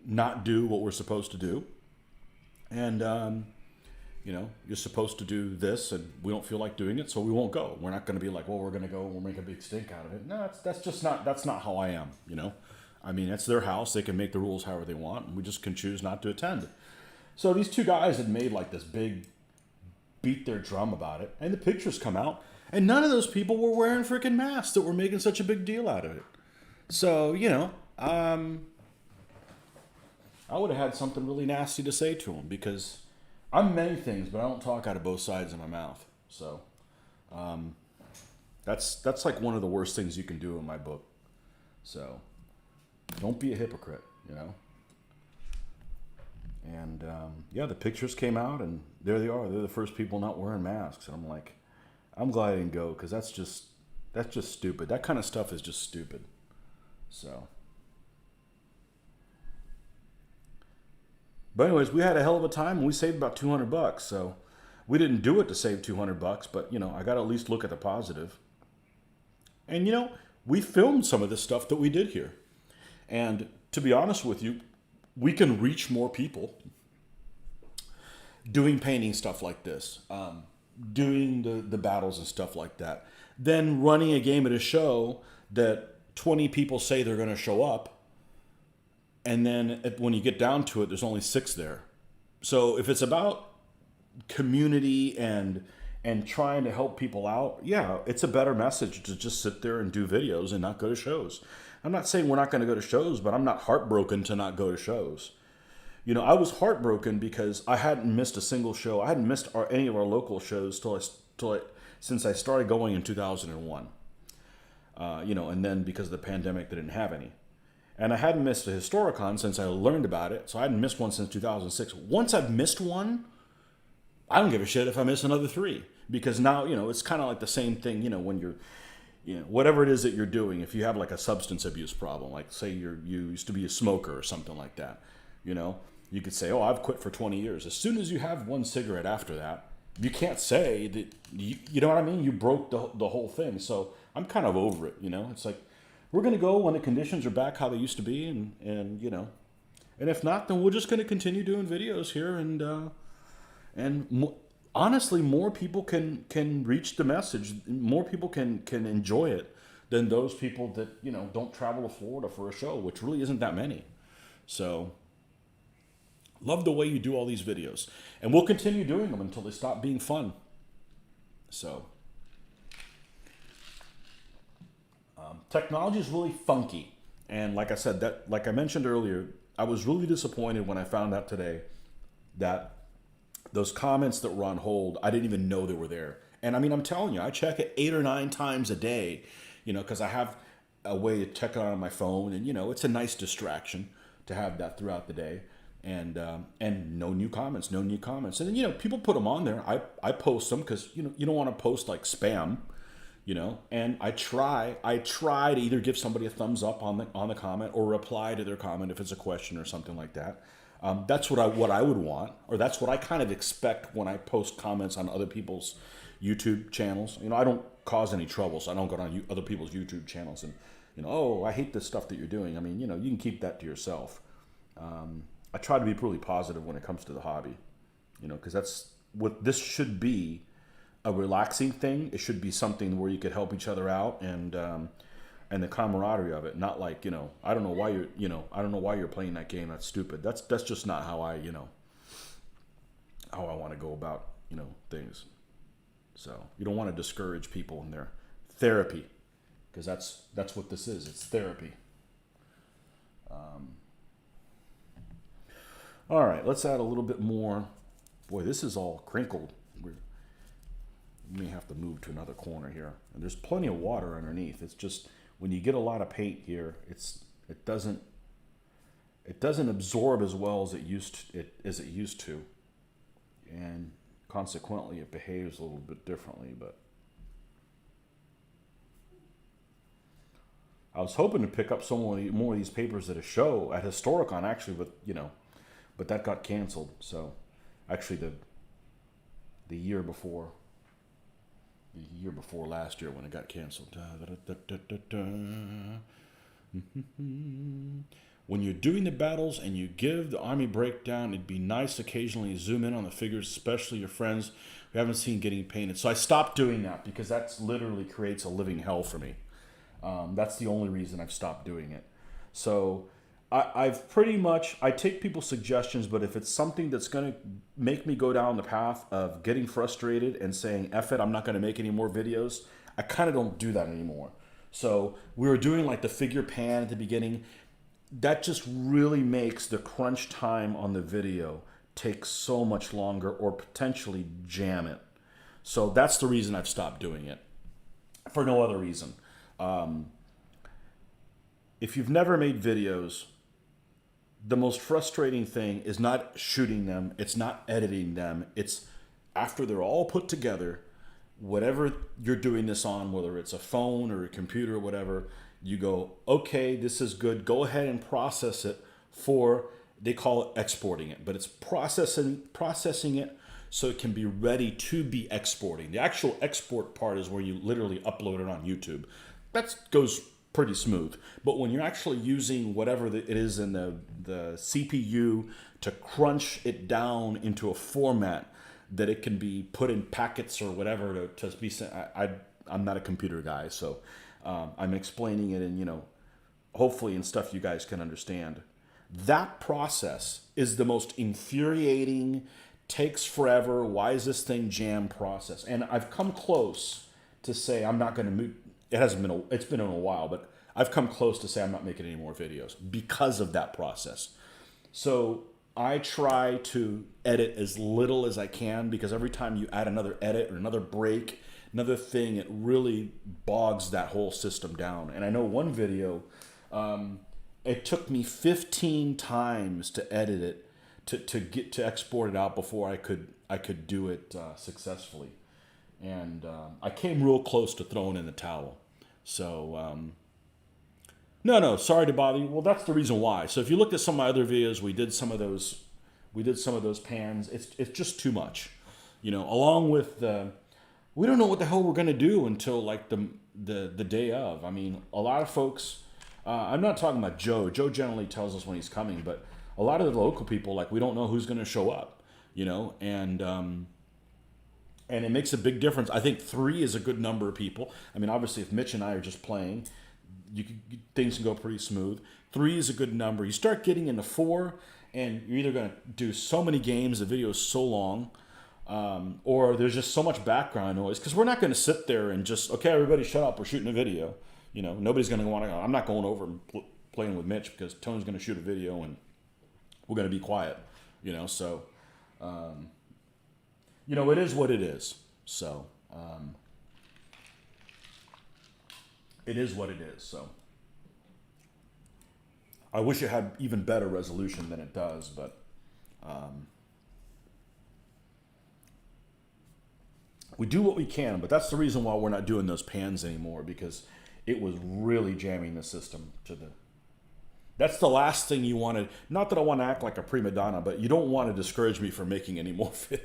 not do what we're supposed to do. And, you're supposed to do this and we don't feel like doing it, so we won't go. We're not going to be like, well, we're going to go, we'll make a big stink out of it. No, that's not how I am, I mean, it's their house. They can make the rules however they want, and we just can choose not to attend. So these two guys had made like this big beat their drum about it, and the pictures come out, and none of those people were wearing freaking masks that were making such a big deal out of it. So, I would have had something really nasty to say to them, because I'm many things, but I don't talk out of both sides of my mouth. So that's like one of the worst things you can do in my book. So don't be a hypocrite, And the pictures came out, and there they are. They're the first people not wearing masks. And I'm like, I'm glad I didn't go, because that's just stupid. That kind of stuff is just stupid. So, but anyways, we had a hell of a time, and we saved about $200. So we didn't do it to save $200, but I got to at least look at the positive. And we filmed some of this stuff that we did here, and to be honest with you, we can reach more people doing painting stuff like this, doing the battles and stuff like that, than running a game at a show that 20 people say they're going to show up, and then when you get down to it, there's only 6 there. So if it's about community and trying to help people out, it's a better message to just sit there and do videos and not go to shows. I'm not saying we're not going to go to shows, but I'm not heartbroken to not go to shows. I was heartbroken because I hadn't missed a single show. I hadn't missed any of our local shows since I started going in 2001. And then because of the pandemic, they didn't have any. And I hadn't missed a Historicon since I learned about it, so I hadn't missed one since 2006. Once I've missed one, I don't give a shit if I miss another 3, because now, it's kind of like the same thing, when you're, whatever it is that you're doing, if you have like a substance abuse problem, like say you used to be a smoker or something like that, you could say, oh, I've quit for 20 years. As soon as you have one cigarette after that, you can't say that, you know what I mean? You broke the whole thing. So I'm kind of over it, It's like, we're going to go when the conditions are back how they used to be, and if not, then we're just going to continue doing videos here, and honestly, more people can reach the message. More people can enjoy it than those people that, don't travel to Florida for a show, which really isn't that many. So, love the way you do all these videos. And we'll continue doing them until they stop being fun. So, technology is really funky. And like I said, like I mentioned earlier, I was really disappointed when I found out today that those comments that were on hold, I didn't even know they were there. And I mean, I'm telling you, I check it 8 or 9 times a day, because I have a way to check it on my phone, and it's a nice distraction to have that throughout the day. And no new comments. And then people put them on there. I post them because you don't want to post like spam, And I try to either give somebody a thumbs up on the comment or reply to their comment if it's a question or something like that. That's what I would want, or that's what I kind of expect when I post comments on other people's YouTube channels. I don't cause any trouble, so I don't go on other people's YouTube channels and, oh, I hate this stuff that you're doing. I mean, you can keep that to yourself. I try to be really positive when it comes to the hobby, because that's what this should be, a relaxing thing. It should be something where you could help each other out, and the camaraderie of it, not like, I don't know why you're playing that game. That's stupid. That's just not how I want to go about, things. So you don't want to discourage people in their therapy, because that's what this is. It's therapy. All right, let's add a little bit more. Boy, this is all crinkled. We may have to move to another corner here. And there's plenty of water underneath. It's just when you get a lot of paint here, it doesn't absorb as well as it used to, and consequently it behaves a little bit differently. But I was hoping to pick up some more of these papers at a show at Historicon, actually, but that got canceled. So actually the year before last year when it got canceled. when you're doing the battles and you give the army breakdown, it'd be nice occasionally to zoom in on the figures, especially your friends who haven't seen getting painted. So I stopped doing that because that's literally creates a living hell for me. That's the only reason I've stopped doing it. So I've pretty much, I take people's suggestions, but if it's something that's going to make me go down the path of getting frustrated and saying, F it, I'm not going to make any more videos, I kind of don't do that anymore. So we were doing like the figure pan at the beginning. That just really makes the crunch time on the video take so much longer or potentially jam it. So that's the reason I've stopped doing it, for no other reason. If you've never made videos, the most frustrating thing is not shooting them, it's not editing them, it's after they're all put together, whatever you're doing this on, whether it's a phone or a computer or whatever, you go, okay, this is good, go ahead and process it for, they call it exporting it, but it's processing it so it can be ready to be exporting. The actual export part is where you literally upload it on YouTube. That goes pretty smooth. But when you're actually using whatever it is in the CPU to crunch it down into a format that it can be put in packets or whatever to be sent, I'm not a computer guy, so I'm explaining it in, you know, hopefully in stuff you guys can understand. That process is the most infuriating, takes forever, why is this thing jammed process. And I've come close to say I'm not going to move. It's been in a while, but I've come close to say I'm not making any more videos because of that process. So I try to edit as little as I can, because every time you add another edit or another break, another thing, it really bogs that whole system down. And I know one video, it took me 15 times to edit it to get to export it out before I could do it successfully. And I came real close to throwing in the towel. So, no, sorry to bother you. Well, that's the reason why. So if you looked at some of my other videos, we did some of those pans. It's just too much, you know. Along with we don't know what the hell we're gonna do until like the day of. I mean, a lot of folks. I'm not talking about Joe. Joe generally tells us when he's coming, but a lot of the local people, like, we don't know who's gonna show up, you know, and it makes a big difference. I think 3 is a good number of people. I mean, obviously, if Mitch and I are just playing, things can go pretty smooth. 3 is a good number. You start getting into 4, and you're either going to do so many games, the video is so long, or there's just so much background noise. Because we're not going to sit there and just, okay, everybody shut up, we're shooting a video. You know, nobody's going to want to go. I'm not going over and playing with Mitch because Tony's going to shoot a video, and we're going to be quiet. You know, so... you know, it is what it is. So, it is what it is. So, I wish it had even better resolution than it does, but we do what we can. But that's the reason why we're not doing those pans anymore, because it was really jamming the system to the... That's the last thing you wanted. Not that I want to act like a prima donna, but you don't want to discourage me from making any more videos.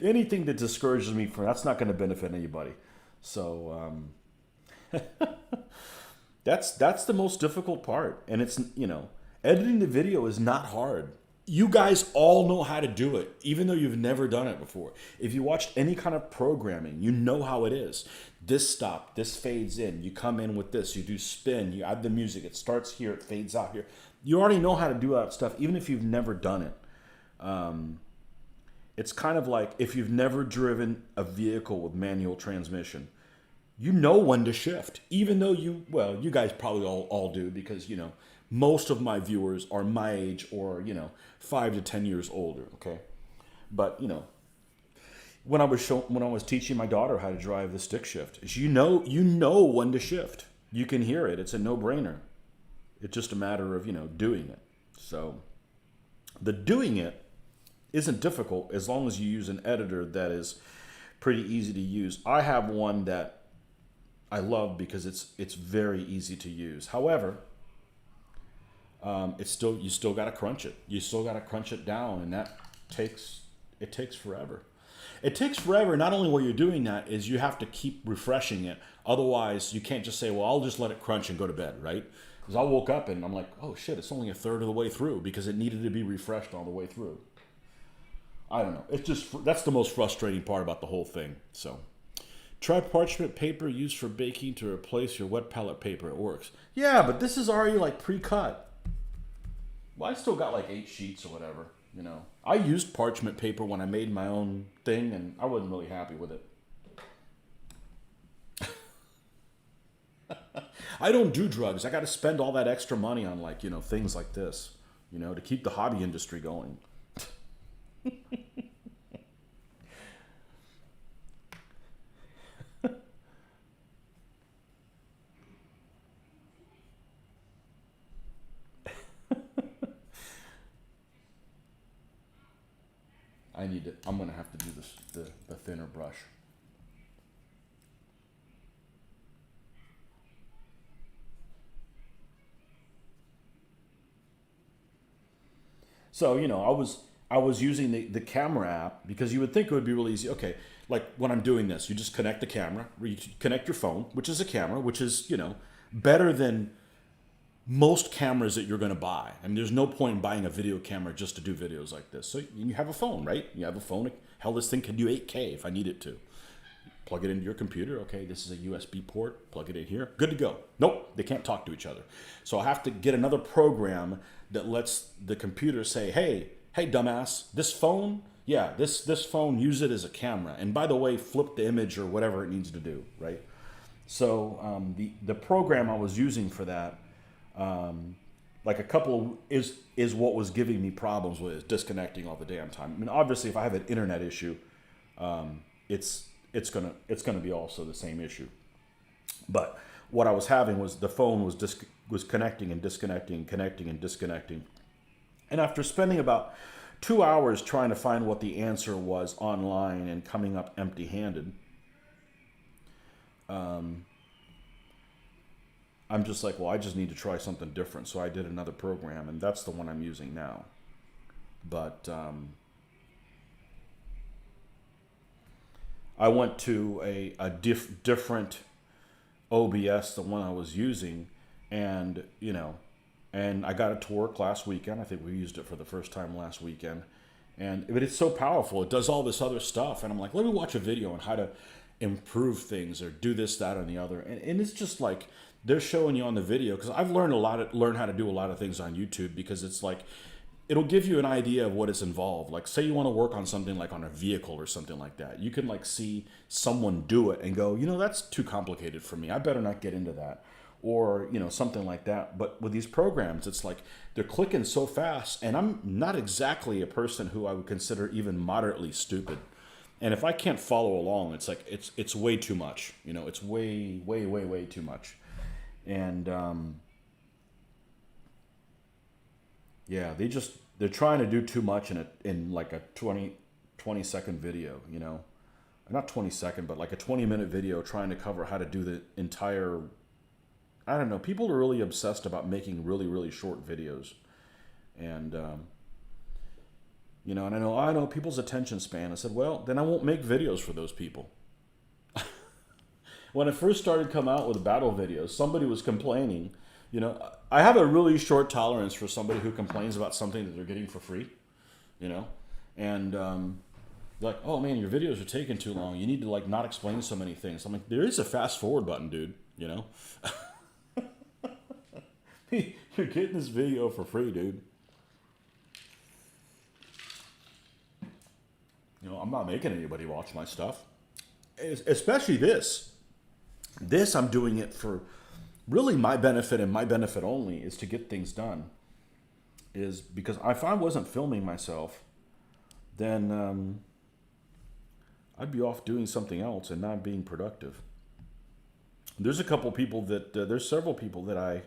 Anything that discourages me from, that's not going to benefit anybody. So that's the most difficult part. And it's, you know, editing the video is not hard. You guys all know how to do it, even though you've never done it before. If you watched any kind of programming, you know how it is. This stop, this fades in, you come in with this, you do spin, you add the music, it starts here, it fades out here. You already know how to do that stuff, even if you've never done it. It's kind of like if you've never driven a vehicle with manual transmission, you know when to shift, even though you guys probably all do, because, you know, most of my viewers are my age or, you know, 5 to 10 years older. Okay. But, you know, when I was teaching my daughter how to drive the stick shift, you know when to shift. You can hear it. It's a no-brainer. It's just a matter of, you know, doing it. So the doing it isn't difficult as long as you use an editor that is pretty easy to use. I have one that I love because it's very easy to use. However, you still got to crunch it. You still got to crunch it down, and it takes forever. It takes forever. Not only while you're doing that is you have to keep refreshing it. Otherwise, you can't just say, well, I'll just let it crunch and go to bed, right? Because I woke up and I'm like, oh shit, it's only a third of the way through because it needed to be refreshed all the way through. I don't know. It's just, that's the most frustrating part about the whole thing. So, try parchment paper used for baking to replace your wet palette paper. It works. Yeah, but this is already like pre-cut. Well, I still got like 8 sheets or whatever, you know. I used parchment paper when I made my own thing, and I wasn't really happy with it. I don't do drugs. I got to spend all that extra money on, like, you know, things like this, you know, to keep the hobby industry going. I'm going to have to do this, the thinner brush. So, you know, I was using the camera app because you would think it would be really easy. Okay, like when I'm doing this, you just connect the camera, you connect your phone, which is a camera, which is, you know, better than most cameras that you're going to buy. I mean, there's no point in buying a video camera just to do videos like this. So you have a phone, right? You have a phone. Hell, this thing can do 8K if I need it to. Plug it into your computer. Okay, this is a USB port. Plug it in here. Good to go. Nope, they can't talk to each other. So I have to get another program that lets the computer say, hey, dumbass, this phone, yeah, this phone, use it as a camera. And by the way, flip the image or whatever it needs to do, right? So the program I was using for that, like a couple is what was giving me problems with is disconnecting all the damn time. I mean, obviously, if I have an internet issue, it's gonna be also the same issue. But what I was having was the phone was connecting and disconnecting, connecting and disconnecting. And after spending about 2 hours trying to find what the answer was online and coming up empty-handed, I'm just like, well, I just need to try something different. So I did another program, and that's the one I'm using now. But I went to a different OBS, the one I was using, and, you know, and I got it to work last weekend. I think we used it for the first time last weekend. But it's so powerful. It does all this other stuff. And I'm like, let me watch a video on how to improve things or do this, that, and the other. And it's just like, they're showing you on the video, because I've learned how to do a lot of things on YouTube, because it's like, it'll give you an idea of what is involved. Like, say you want to work on something like on a vehicle or something like that. You can like see someone do it and go, you know, that's too complicated for me. I better not get into that. Or, you know, something like that. But with these programs, it's like they're clicking so fast, and I'm not exactly a person who I would consider even moderately stupid. And if I can't follow along, it's like, it's way too much. You know, it's way, way, way, way too much. And yeah, they're trying to do too much in like a 20 second video, you know, not 20 second, but like a 20-minute video trying to cover how to do the entire, I don't know. People are really obsessed about making really, really short videos. And, you know, and I know people's attention span. I said, well, then I won't make videos for those people. When I first started coming out with battle videos, somebody was complaining. You know, I have a really short tolerance for somebody who complains about something that they're getting for free, you know, and like, oh man, your videos are taking too long. You need to like not explain so many things. I'm like, there is a fast forward button, dude, you know. You're getting this video for free, dude. You know, I'm not making anybody watch my stuff, especially this. This, I'm doing it for really my benefit and my benefit only, is to get things done. Is because if I wasn't filming myself, then I'd be off doing something else and not being productive. There's a couple people that, there's several people that I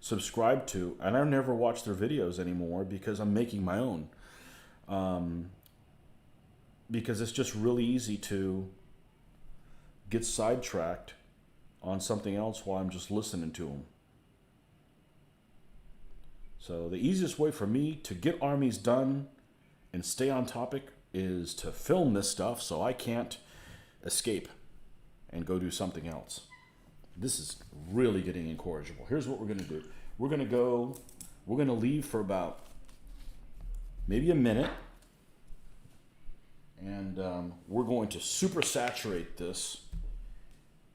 subscribe to, and I never watch their videos anymore because I'm making my own. Because it's just really easy to get sidetracked on something else while I'm just listening to them. So the easiest way for me to get armies done and stay on topic is to film this stuff so I can't escape and go do something else. This is really getting incorrigible. Here's what we're going to do. We're going to go, we're going to leave for about maybe a minute. And we're going to super saturate this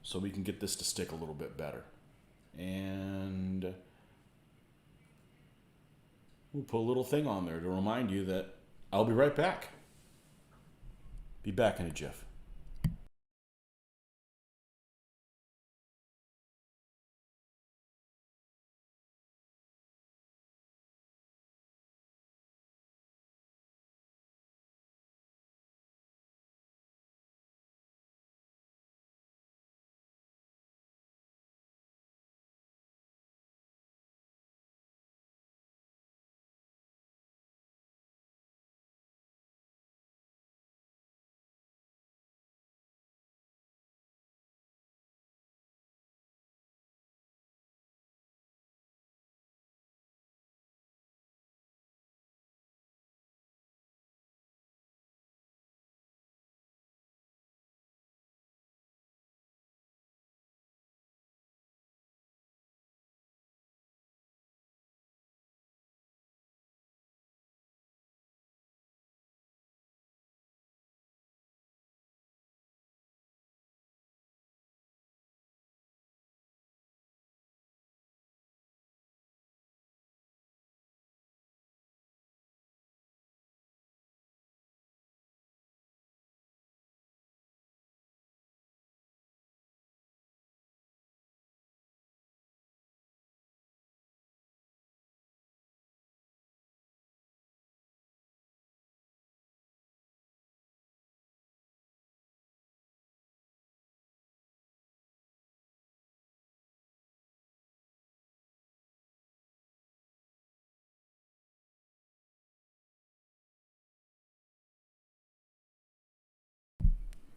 so we can get this to stick a little bit better. And we'll put a little thing on there to remind you that I'll be right back. Be back in a jiff.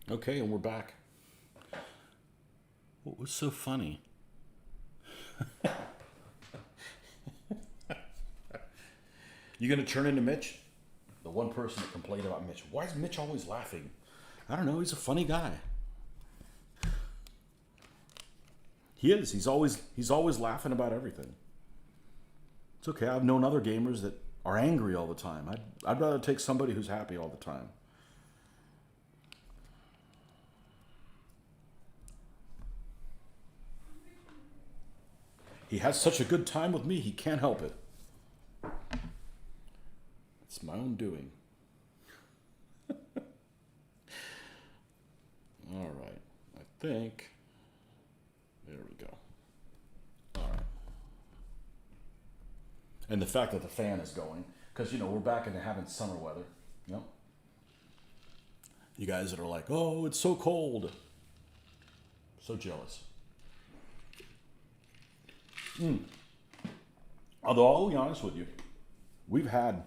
Okay, and we're back. What was so funny? You gonna turn into Mitch? The one person that complained about Mitch. Why is Mitch always laughing? I don't know, he's a funny guy. He is. He's always laughing about everything. It's okay. I've known other gamers that are angry all the time. I'd rather take somebody who's happy all the time. He has such a good time with me, he can't help it. It's my own doing. All right. I think. There we go. All right. And the fact that the fan is going, because, we're back into having summer weather. Yep. You guys that are like, oh, it's so cold. So jealous. Although I'll be honest with you, we've had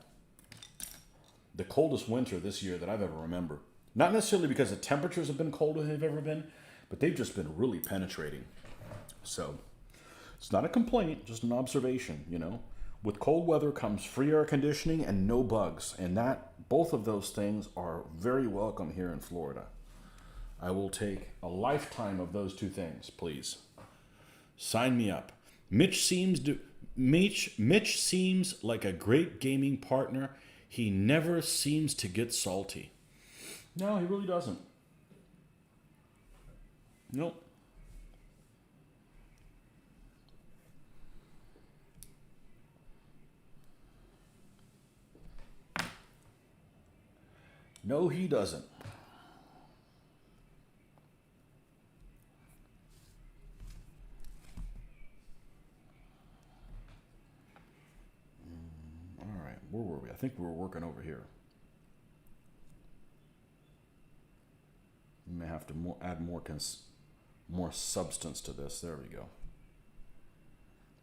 the coldest winter this year that I've ever remembered. Not necessarily because the temperatures have been colder than they've ever been, but they've just been really penetrating. So it's not a complaint, just an observation, With cold weather comes free air conditioning and no bugs, and both of those things are very welcome here in Florida. I will take a lifetime of those two things, please. Sign me up. Mitch seems like a great gaming partner. He never seems to get salty. No, he really doesn't. Nope. No, he doesn't. All right, where were we? I think we were working over here. We may have to add more substance to this. There we go.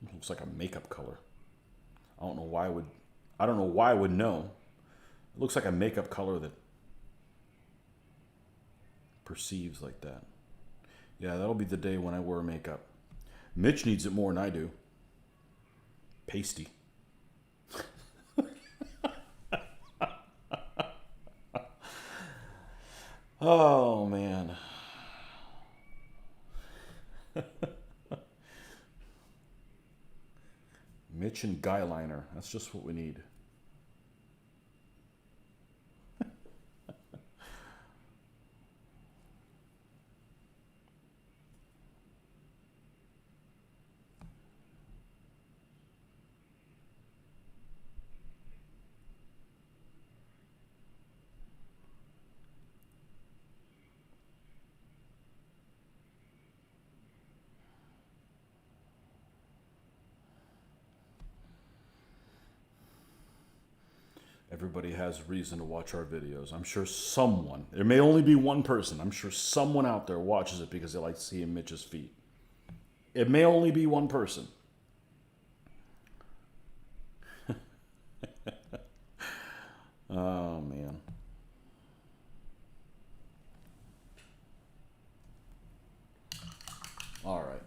It looks like a makeup color. I don't know why I would know. It looks like a makeup color that perceives like that. Yeah, that'll be the day when I wear makeup. Mitch needs it more than I do. Pasty. Oh, man. Mitch and Guy Liner. That's just what we need. Everybody has reason to watch our videos. I'm sure someone, there may only be one person, I'm sure someone out there watches it because they like seeing Mitch's feet. It may only be one person. Oh, man. All right.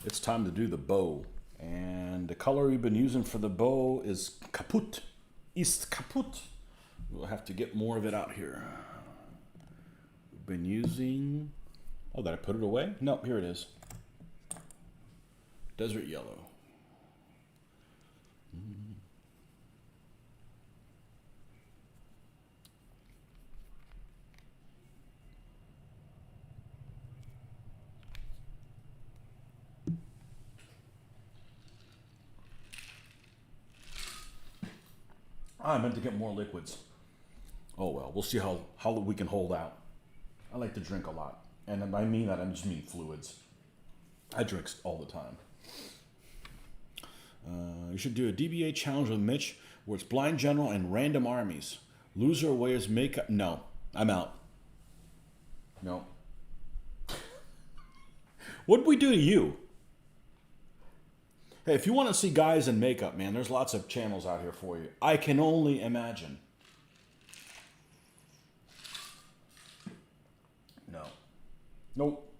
It's time to do the bow. And the color we've been using for the bow is kaput. Ist kaput. We'll have to get more of it out here. We've been using... Oh, did I put it away? No, here it is. Desert yellow. I meant to get more liquids. Oh well, we'll see how we can hold out. I like to drink a lot. And I mean that, I just mean fluids. I drink all the time. You should do a DBA challenge with Mitch where it's blind general and random armies. Loser wears makeup. No, I'm out. No. What'd we do to you? Hey, if you want to see guys in makeup, man, there's lots of channels out here for you. I can only imagine. No. Nope.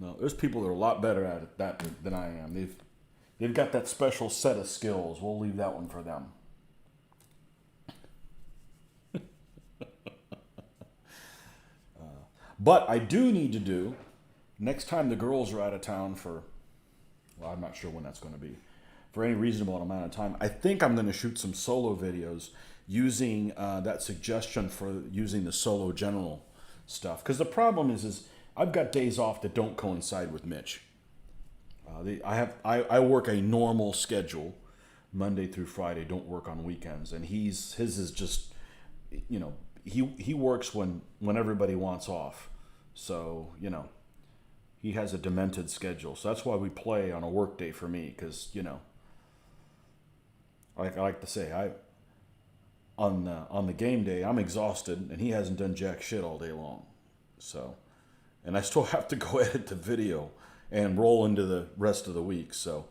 No, there's people that are a lot better at it than I am. They've got that special set of skills. We'll leave that one for them. But I do need to do, next time the girls are out of town for, well, I'm not sure when that's going to be, for any reasonable amount of time, I think I'm going to shoot some solo videos using that suggestion for using the solo general stuff. Because the problem is I've got days off that don't coincide with Mitch. I work a normal schedule, Monday through Friday, don't work on weekends. And his is just, you know, he works when everybody wants off. So, you know, he has a demented schedule. So that's why we play on a work day for me. Because, you know, like I like to say, on the game day, I'm exhausted. And he hasn't done jack shit all day long. So, and I still have to go edit the video and roll into the rest of the week. So,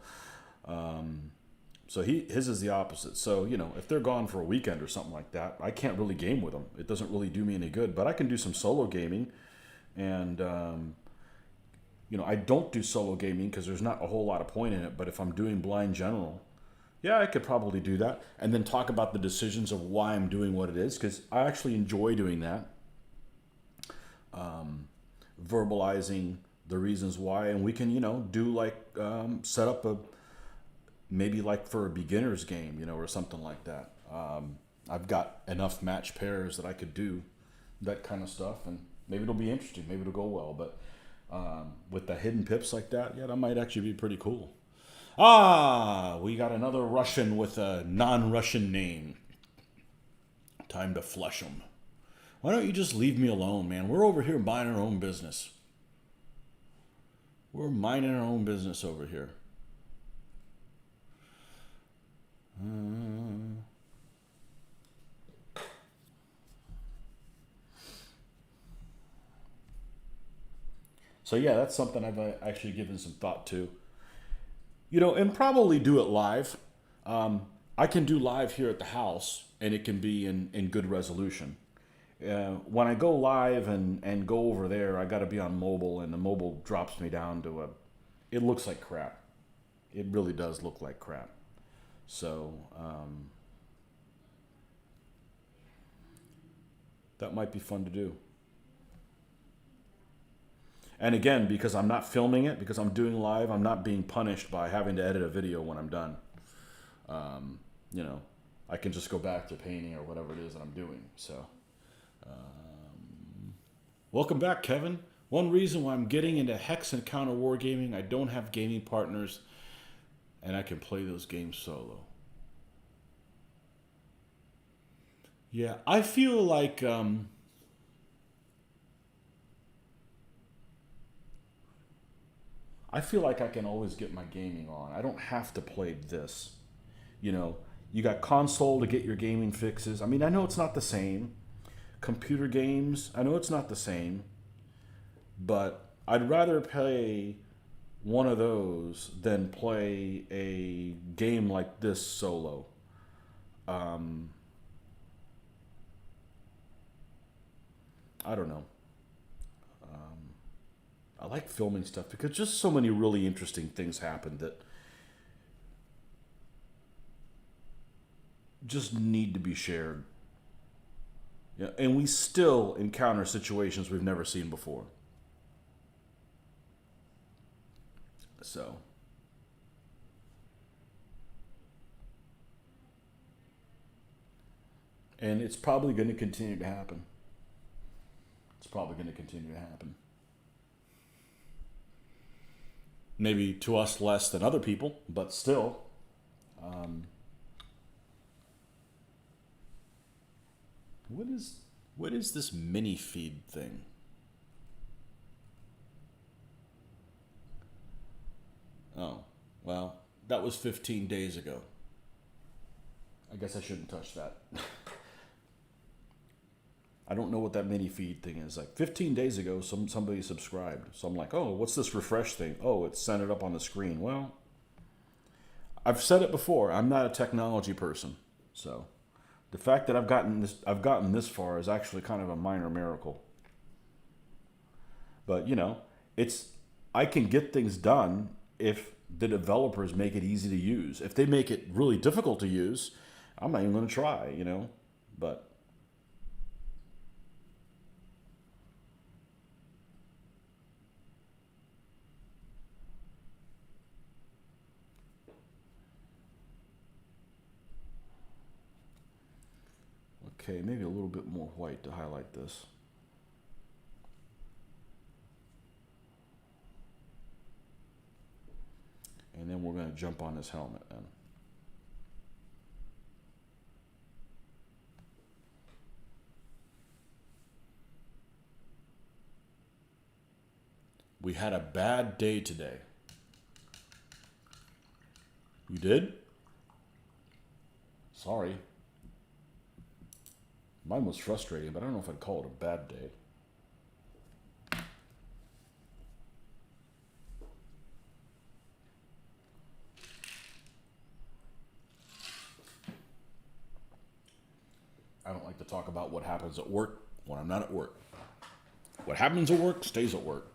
his is the opposite. So, you know, if they're gone for a weekend or something like that, I can't really game with them. It doesn't really do me any good. But I can do some solo gaming. And, you know, I don't do solo gaming because there's not a whole lot of point in it. But if I'm doing blind general, yeah, I could probably do that. And then talk about the decisions of why I'm doing what it is. Because I actually enjoy doing that. Verbalizing the reasons why. And we can, you know, do like, set up maybe like for a beginner's game, you know, or something like that. I've got enough match pairs that I could do that kind of stuff, and maybe it'll be interesting, maybe it'll go well. But with the hidden pips like that, yeah, that might actually be pretty cool. We got another Russian with a non-Russian name. Time to flush them. Why don't you just leave me alone, man? We're over here minding our own business. We're minding our own business over here. So yeah, that's something I've actually given some thought to. You know, and probably do it live. I can do live here at the house, and it can be in good resolution. When I go live and go over there, I got to be on mobile, and the mobile drops me down to it looks like crap. It really does look like crap. So that might be fun to do. And again, because I'm not filming it, because I'm doing live, I'm not being punished by having to edit a video when I'm done. You know, I can just go back to painting or whatever it is that I'm doing. So, welcome back, Kevin. One reason why I'm getting into Hex and Counter Wargaming, I don't have gaming partners, and I can play those games solo. Yeah, I feel like I can always get my gaming on. I don't have to play this. You know, you got console to get your gaming fixes. I mean, I know it's not the same. Computer games, I know it's not the same. But I'd rather play one of those than play a game like this solo. I don't know. I like filming stuff because just so many really interesting things happen that just need to be shared. Yeah, and we still encounter situations we've never seen before. So, and it's probably going to continue to happen. It's probably going to continue to happen. Maybe to us less than other people, but still. What is this mini feed thing? Oh, well, that was 15 days ago. I guess I shouldn't touch that. I don't know what that mini feed thing is. Like 15 days ago, somebody subscribed. So I'm like, oh, what's this refresh thing? Oh, it's sent it up on the screen. Well, I've said it before. I'm not a technology person. So the fact that I've gotten this far is actually kind of a minor miracle. But you know, I can get things done if the developers make it easy to use. If they make it really difficult to use, I'm not even going to try, you know. But okay, maybe a little bit more white to highlight this. And then we're going to jump on this helmet then. We had a bad day today. You did? Sorry. Mine was frustrating, but I don't know if I'd call it a bad day. I don't like to talk about what happens at work when I'm not at work. What happens at work stays at work.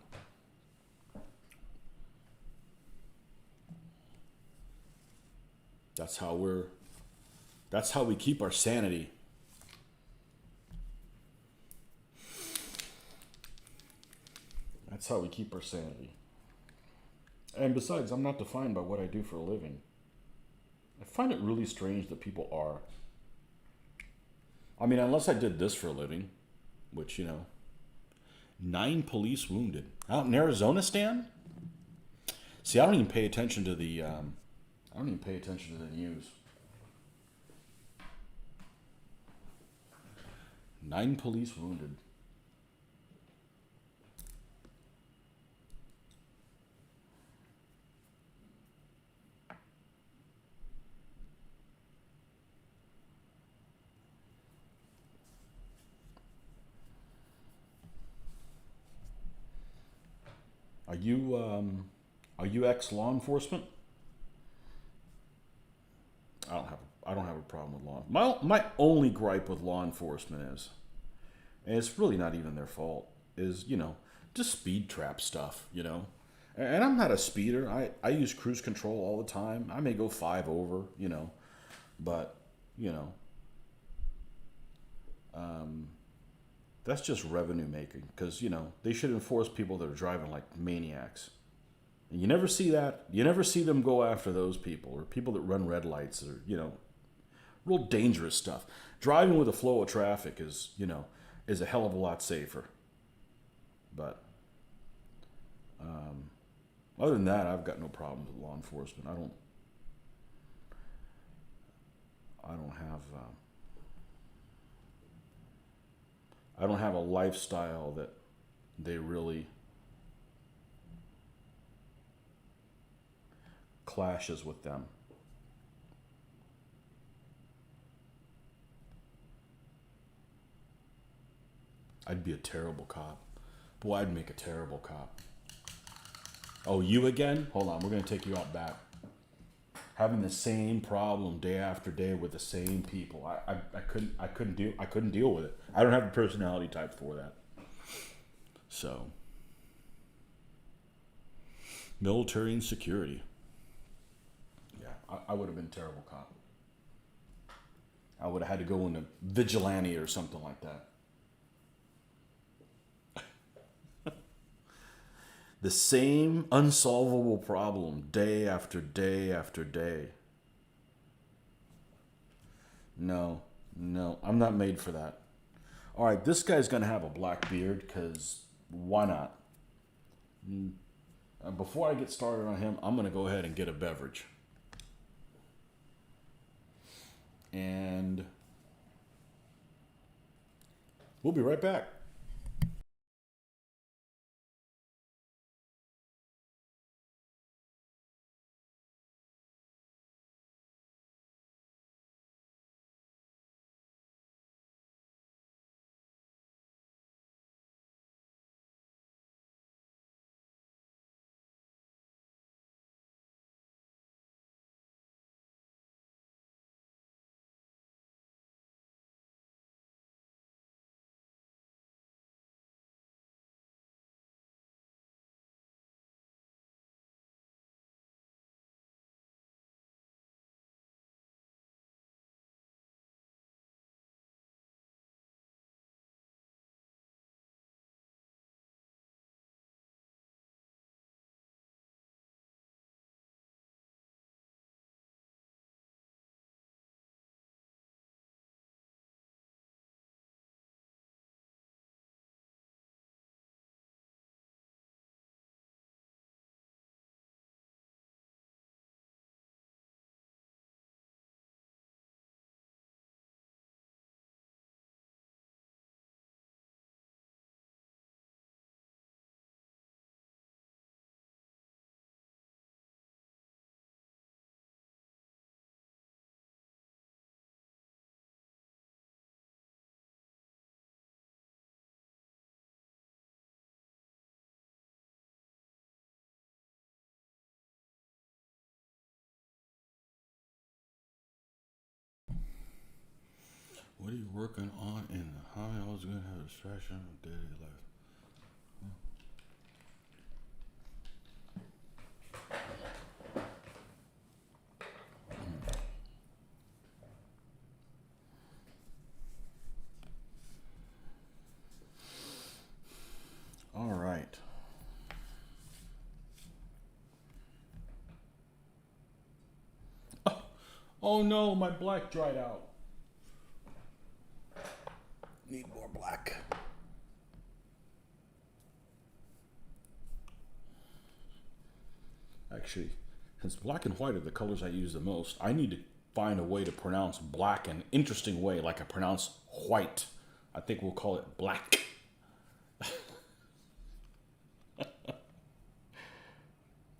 That's how we keep our sanity. That's how we keep our sanity. And besides, I'm not defined by what I do for a living. I find it really strange that people are. I mean, unless I did this for a living, which, you know, 9 police wounded. Out in Arizona, Stan? See, I don't even pay attention to the news. 9 police wounded. Are you ex-law enforcement? I don't have a problem with my only gripe with law enforcement is, and it's really not even their fault, is, you know, just speed trap stuff, you know. And I'm not a speeder. I use cruise control all the time. I may go 5 over, you know, but, you know, That's just revenue making because, they should enforce people that are driving like maniacs. And you never see that. You never see them go after those people or people that run red lights or, real dangerous stuff. Driving with a flow of traffic is a hell of a lot safer. But other than that, I've got no problem with law enforcement. I don't have a lifestyle that they really clashes with them. I'd be a terrible cop. Boy, I'd make a terrible cop. Oh, you again? Hold on, we're gonna take you out back. Having the same problem day after day with the same people. I couldn't deal with it. I don't have the personality type for that. So, military and security. Yeah, I would have been a terrible cop. I would have had to go into vigilante or something like that. The same unsolvable problem day after day after day. No, I'm not made for that. All right, this guy's going to have a black beard because why not? Before I get started on him, I'm going to go ahead and get a beverage. And we'll be right back. What are you working on in how I was going to have a distraction of daily life? All right. Oh no, my black dried out. Need more black. Actually, since black and white are the colors I use the most, I need to find a way to pronounce black in an interesting way, like I pronounce white. I think we'll call it black. I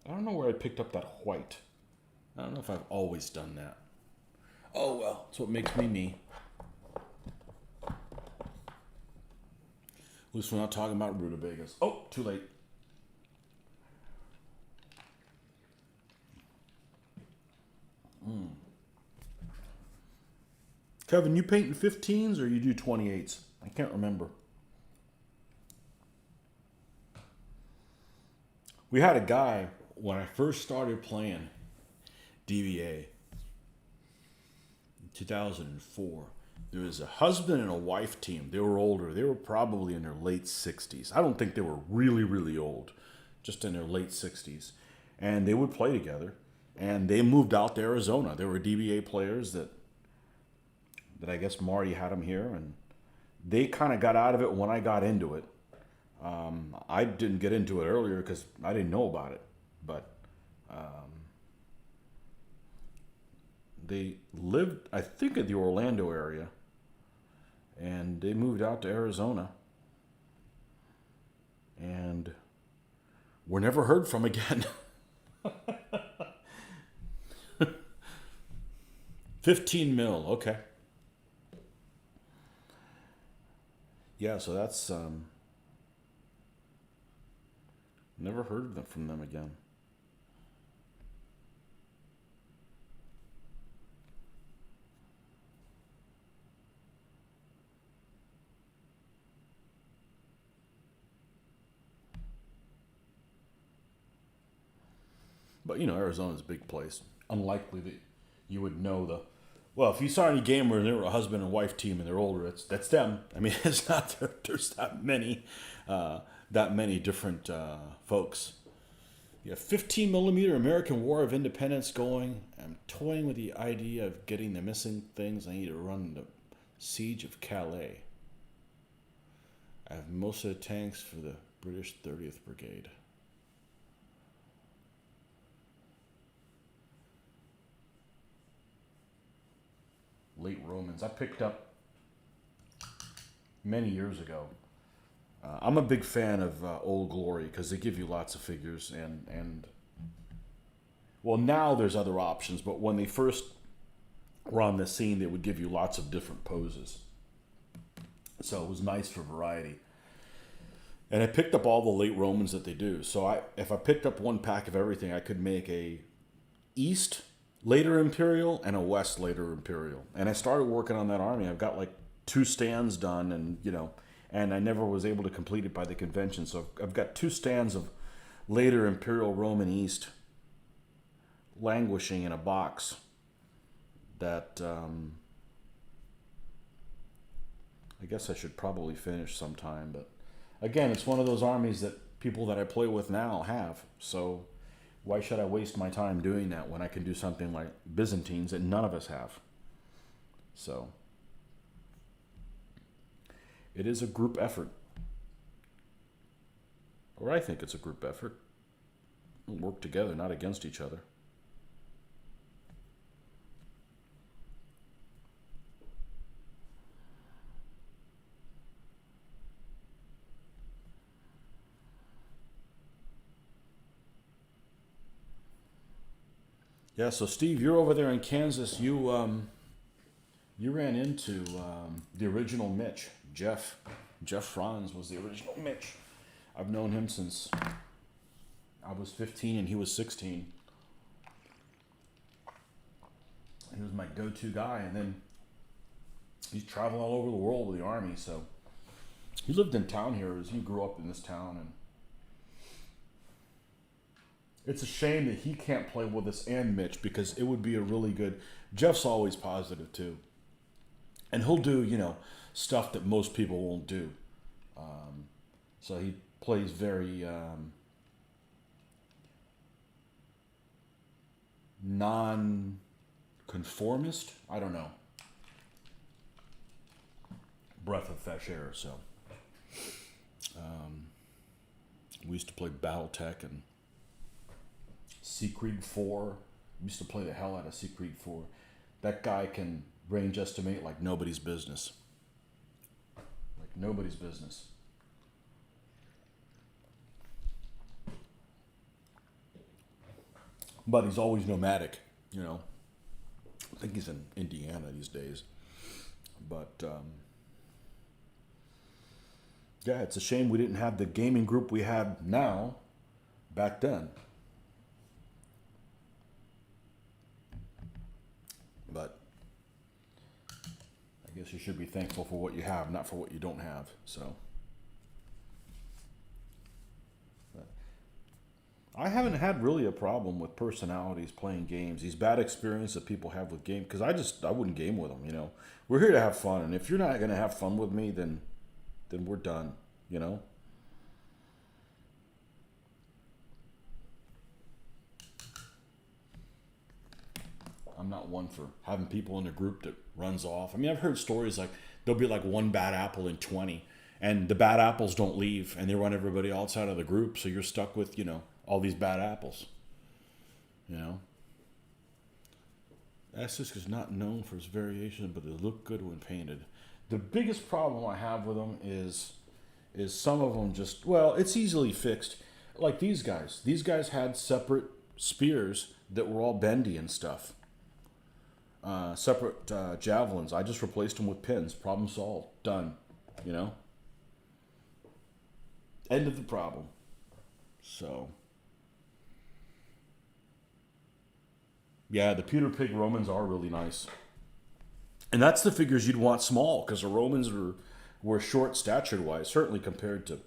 don't know where I picked up that white. I don't know if I've always done that. Oh well, that's what makes me me. At least we're not talking about rutabagas. Oh, too late. Kevin, you painting 15s or you do 28s? I can't remember. We had a guy when I first started playing DBA in 2004. There was a husband and a wife team. They were older. They were probably in their late 60s. I don't think they were really, really old, just in their late 60s. And they would play together. And they moved out to Arizona. They were DBA players that I guess Marty had them here. And they kind of got out of it when I got into it. I didn't get into it earlier because I didn't know about it. But they lived, I think, in the Orlando area. And they moved out to Arizona. And were never heard from again. 15 mil, okay. Yeah, so that's never heard from them again. But, Arizona's a big place. Unlikely that you would know the... Well, if you saw any game where they were a husband and wife team and they're older, that's them. I mean, it's not there's that many different folks. You have 15 millimeter American War of Independence going. I'm toying with the idea of getting the missing things. I need to run the Siege of Calais. I have most of the tanks for the British 30th Brigade. Late Romans. I picked up many years ago. I'm a big fan of Old Glory because they give you lots of figures and well, now there's other options, but when they first were on the scene, they would give you lots of different poses. So it was nice for variety. And I picked up all the late Romans that they do. So if I picked up one pack of everything, I could make a East Later Imperial and a West Later Imperial. And I started working on that army. I've got like 2 stands done and I never was able to complete it by the convention. So I've got 2 stands of Later Imperial Roman East languishing in a box that I guess I should probably finish sometime. But again, it's one of those armies that people that I play with now have. So why should I waste my time doing that when I can do something like Byzantines that none of us have? So it is a group effort. Or I think it's a group effort. We'll work together, not against each other. Yeah, so Steve, you're over there in Kansas. You ran into the original Mitch, Jeff. Jeff Franz was the original Mitch. I've known him since I was 15 and he was 16. He was my go-to guy, and then he's traveled all over the world with the Army. So he lived in town here. He grew up in this town, and it's a shame that he can't play with us and Mitch because it would be a really good... Jeff's always positive, too. And he'll do, stuff that most people won't do. So he plays very non-conformist. I don't know. Breath of fresh air, so. We used to play Battletech and Siegfried 4. We used to play the hell out of Siegfried 4. That guy can range estimate like nobody's business. Like nobody's business. But he's always nomadic, I think he's in Indiana these days. But, yeah, it's a shame we didn't have the gaming group we have now back then. But I guess you should be thankful for what you have, not for what you don't have. So I haven't had really a problem with personalities playing games. These bad experiences that people have with games, because I wouldn't game with them. You know, we're here to have fun, and if you're not going to have fun with me, then we're done. You know. I'm not one for having people in a group that runs off. I mean, I've heard stories like there'll be like one bad apple in 20, and the bad apples don't leave, and they run everybody outside of the group, so you're stuck with, all these bad apples. You know? Essex is not known for its variations, but they look good when painted. The biggest problem I have with them is some of them just, well, it's easily fixed. Like these guys. These guys had separate spears that were all bendy and stuff. Separate javelins. I just replaced them with pins. Problem solved. Done. You know? End of the problem. So. Yeah, the Peter Pig Romans are really nice. And that's the figures you'd want small, because the Romans were short statured wise, certainly compared to,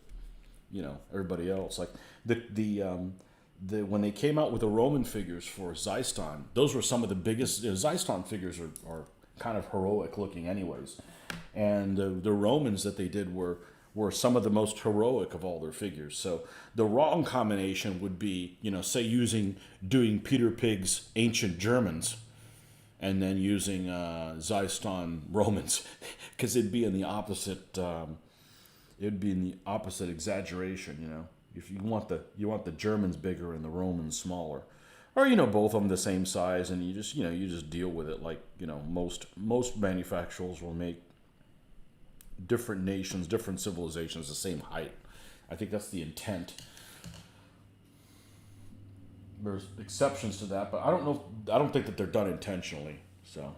everybody else. Like the when they came out with the Roman figures for Xyston, those were some of the biggest. Xyston figures are kind of heroic looking, anyways, and the Romans that they did were some of the most heroic of all their figures. So the wrong combination would be, say doing Peter Pig's ancient Germans, and then using Xyston Romans, because it'd be in the opposite. It'd be in the opposite exaggeration, If you want the Germans bigger and the Romans smaller, or both of them the same size, and you just deal with it like most manufacturers will make different nations, different civilizations the same height. I think that's the intent. There's exceptions to that, but I don't think that they're done intentionally. So.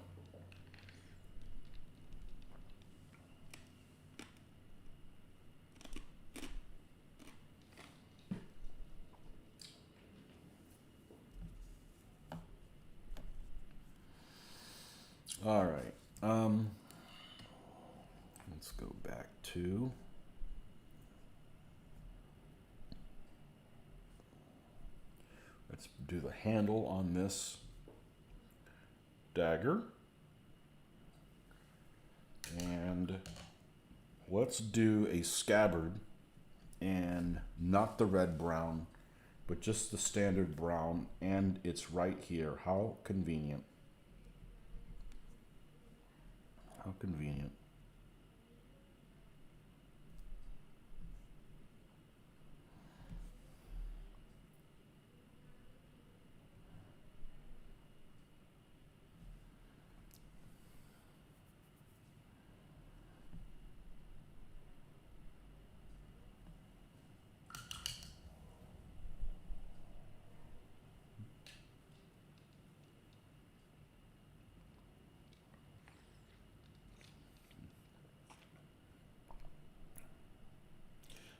All right. Let's go back to. Let's do the handle on this dagger. And let's do a scabbard, and not the red brown, but just the standard brown, and it's right here. How convenient. How convenient.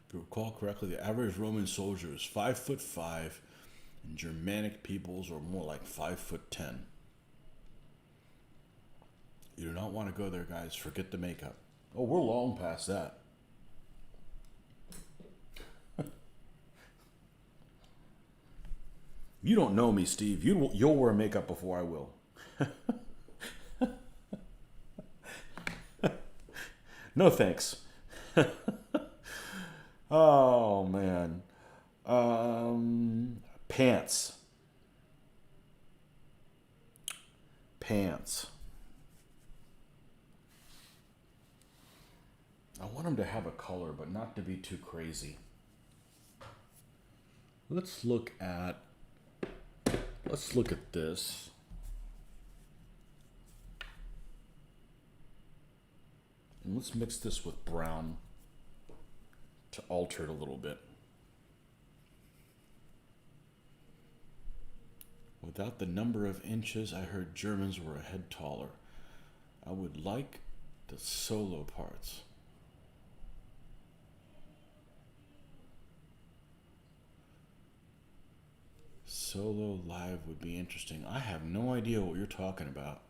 If you recall correctly, the average Roman soldier is 5'5", and Germanic peoples are more like 5'10". You do not want to go there, guys. Forget the makeup. Oh, we're long past that. You don't know me, Steve. You'll wear makeup before I will. No thanks. Oh, man. Pants. Pants. I want them to have a color, but not to be too crazy. Let's look at this. And let's mix this with brown to alter it a little bit. Without the number of inches, I heard Germans were a head taller. I would like the solo parts. Solo live would be interesting. I have no idea what you're talking about.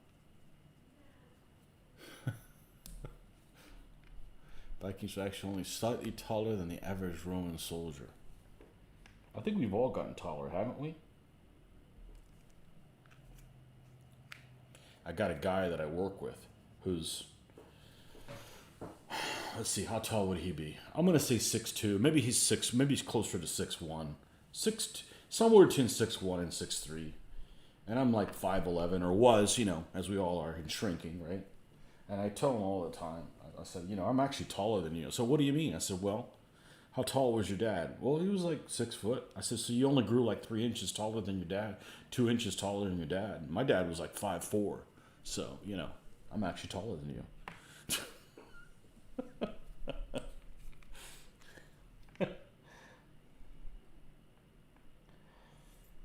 Vikings are actually only slightly taller than the average Roman soldier. I think we've all gotten taller, haven't we? I got a guy that I work with who's, let's see, how tall would he be? I'm going to say 6'2". Maybe he's closer to 6'1". Somewhere between 6'1" and 6'3". And I'm like 5'11", or was, as we all are, and shrinking, right? And I tell him all the time, I said, I'm actually taller than you. So what do you mean? I said, well, how tall was your dad? Well, he was like 6 foot. I said, so you only grew like 3 inches taller than your dad, 2 inches taller than your dad. My dad was like 5'4". So, I'm actually taller than you.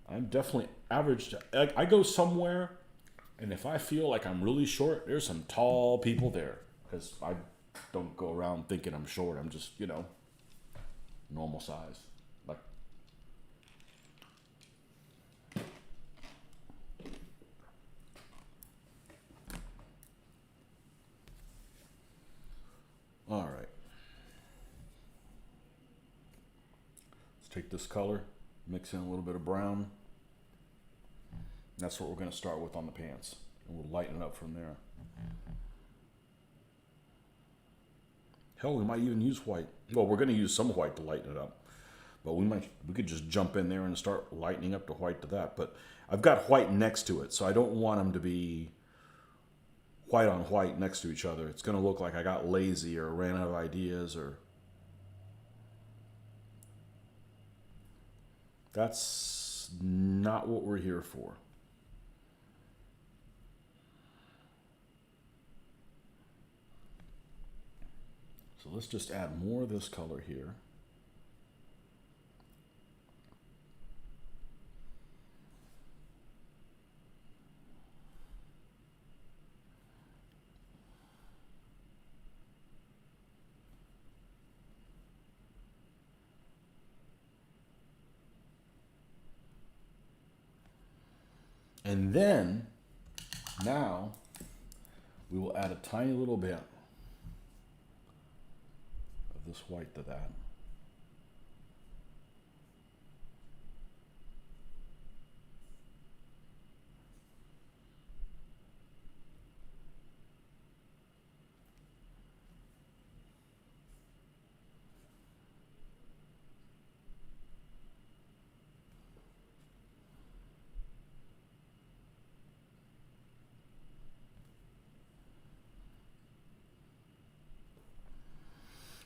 I'm definitely average. I go somewhere, and if I feel like I'm really short, there's some tall people there. Because I don't go around thinking I'm short. I'm just, normal size. Like, all right. Let's take this color, mix in a little bit of brown. That's what we're going to start with on the pants. And we'll lighten it up from there. Hell, we might even use white. Well, we're going to use some white to lighten it up. But we could just jump in there and start lightening up the white to that. But I've got white next to it, so I don't want them to be white on white next to each other. It's going to look like I got lazy or ran out of ideas, or... That's not what we're here for. So let's just add more of this color here. And then, now, we will add a tiny little bit of this white to that.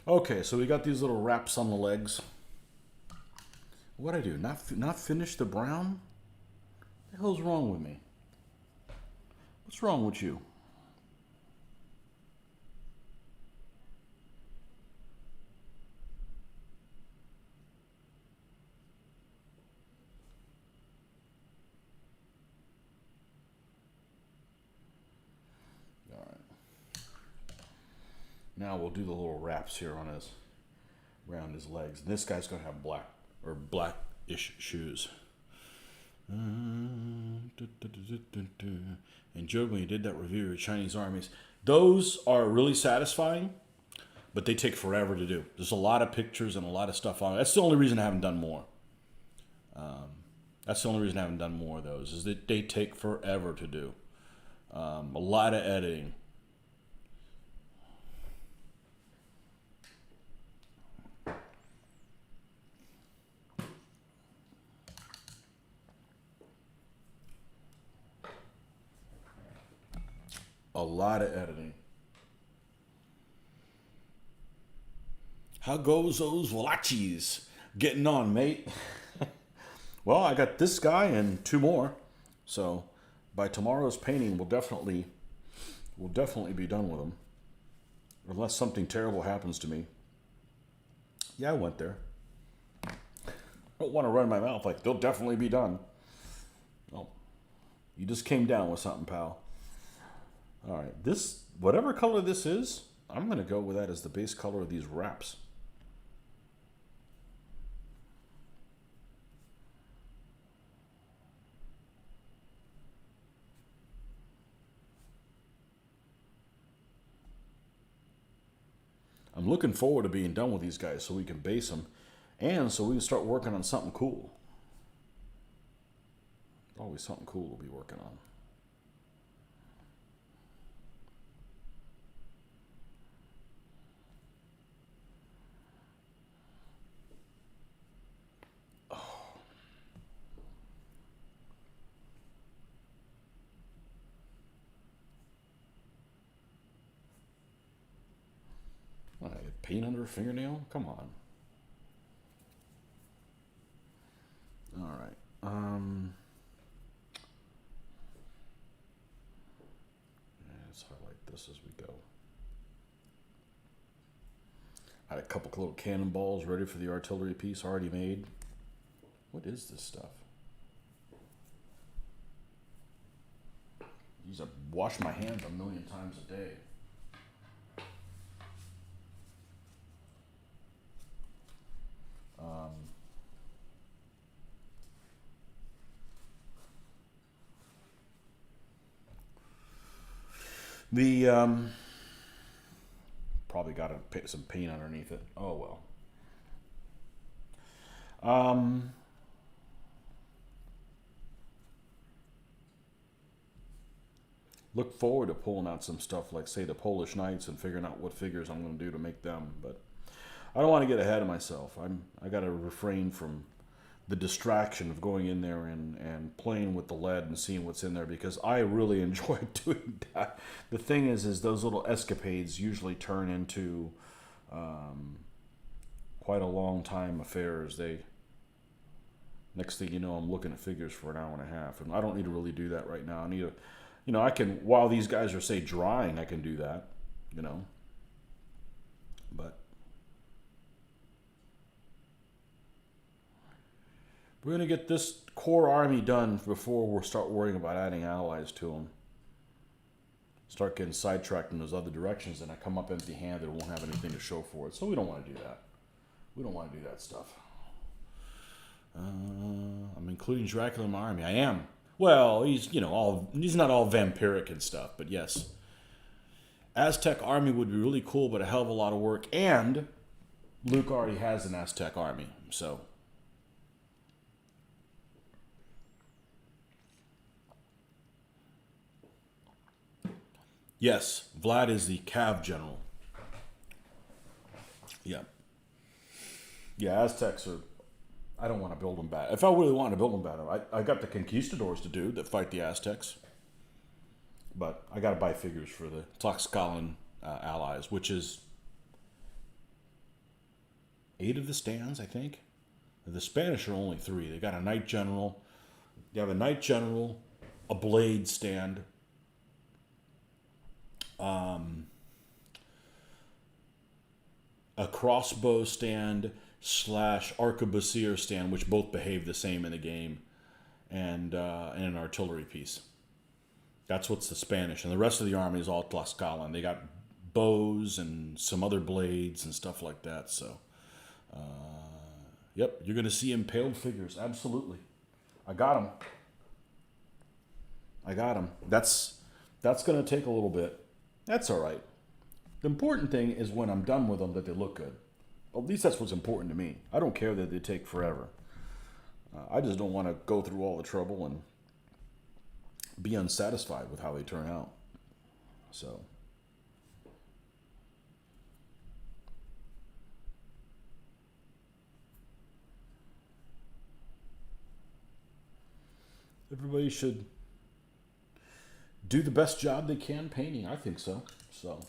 Okay, so we got these little wraps on the legs. What'd I do? Not finish the brown? What the hell's wrong with me? What's wrong with you? All right. Now we'll do the little wraps here on around his legs. This guy's gonna have blackish shoes. And Joe, when you did that review of Chinese armies, those are really satisfying, but they take forever to do. There's a lot of pictures and a lot of stuff on it. That's the only reason I haven't done more. That's the only reason I haven't done more of those, is that they take forever to do. A lot of editing. A lot of editing. How goes those Wallachians? Getting on, mate. Well, I got this guy and 2 more. So by tomorrow's painting, we'll definitely be done with them. Unless something terrible happens to me. Yeah, I went there. I don't want to run my mouth like they'll definitely be done. Oh, you just came down with something, pal. All right, whatever color this is, I'm going to go with that as the base color of these wraps. I'm looking forward to being done with these guys so we can base them. And so we can start working on something cool. Always something cool to be working on. What, paint under a fingernail? Come on. All right. Let's highlight this as we go. I had a couple little cannonballs ready for the artillery piece already made. What is this stuff? I wash my hands a million times a day. Probably got some paint underneath it. Oh well. Look forward to pulling out some stuff like, say, the Polish Knights and figuring out what figures I'm going to do to make them. But I don't want to get ahead of myself. I got to refrain from the distraction of going in there and playing with the lead and seeing what's in there, because I really enjoy doing that. The thing is those little escapades usually turn into quite a long time affairs. Next thing you know, I'm looking at figures for an hour and a half, and I don't need to really do that right now. I need to, I can, while these guys are, say, drying, I can do that, but we're going to get this core army done before we'll start worrying about adding allies to them. Start getting sidetracked in those other directions, and I come up empty-handed and won't have anything to show for it. So we don't want to do that. We don't want to do that stuff. I'm including Dracula in my army. I am. Well, he's not all vampiric and stuff, but yes. Aztec army would be really cool, but a hell of a lot of work. And Luke already has an Aztec army, so. Yes, Vlad is the Cav general. Yeah. Yeah, Aztecs are... I don't want to build them bad. If I really wanted to build them bad, I got the conquistadors to do that fight the Aztecs. But I got to buy figures for the Tlaxcalan allies, which is 8 of the stands, I think. The Spanish are only 3. They got a knight general. They have a knight general, a blade stand, a crossbow stand / arquebusier stand, which both behave the same in the game, and an artillery piece. That's what's the Spanish, and the rest of the army is all Tlaxcalan. They got bows and some other blades and stuff like that. So, yep, you're going to see impaled figures. Absolutely, I got them. That's going to take a little bit. That's all right. The important thing is when I'm done with them that they look good. At least that's what's important to me. I don't care that they take forever. I just don't want to go through all the trouble and be unsatisfied with how they turn out. So. Everybody should do the best job they can painting. I think so. So.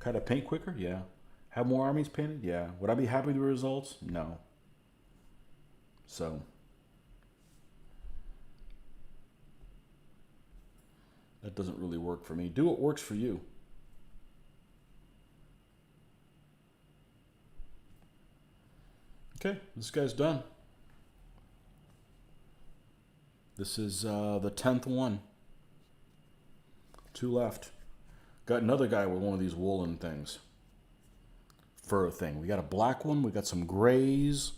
Kind of paint quicker? Yeah. Have more armies painted? Yeah. Would I be happy with the results? No. So. That doesn't really work for me. Do what works for you. Okay, this guy's done. This is the 10th one. 2 left. Got another guy with one of these woolen things. Fur thing. We got a black one. We got some grays.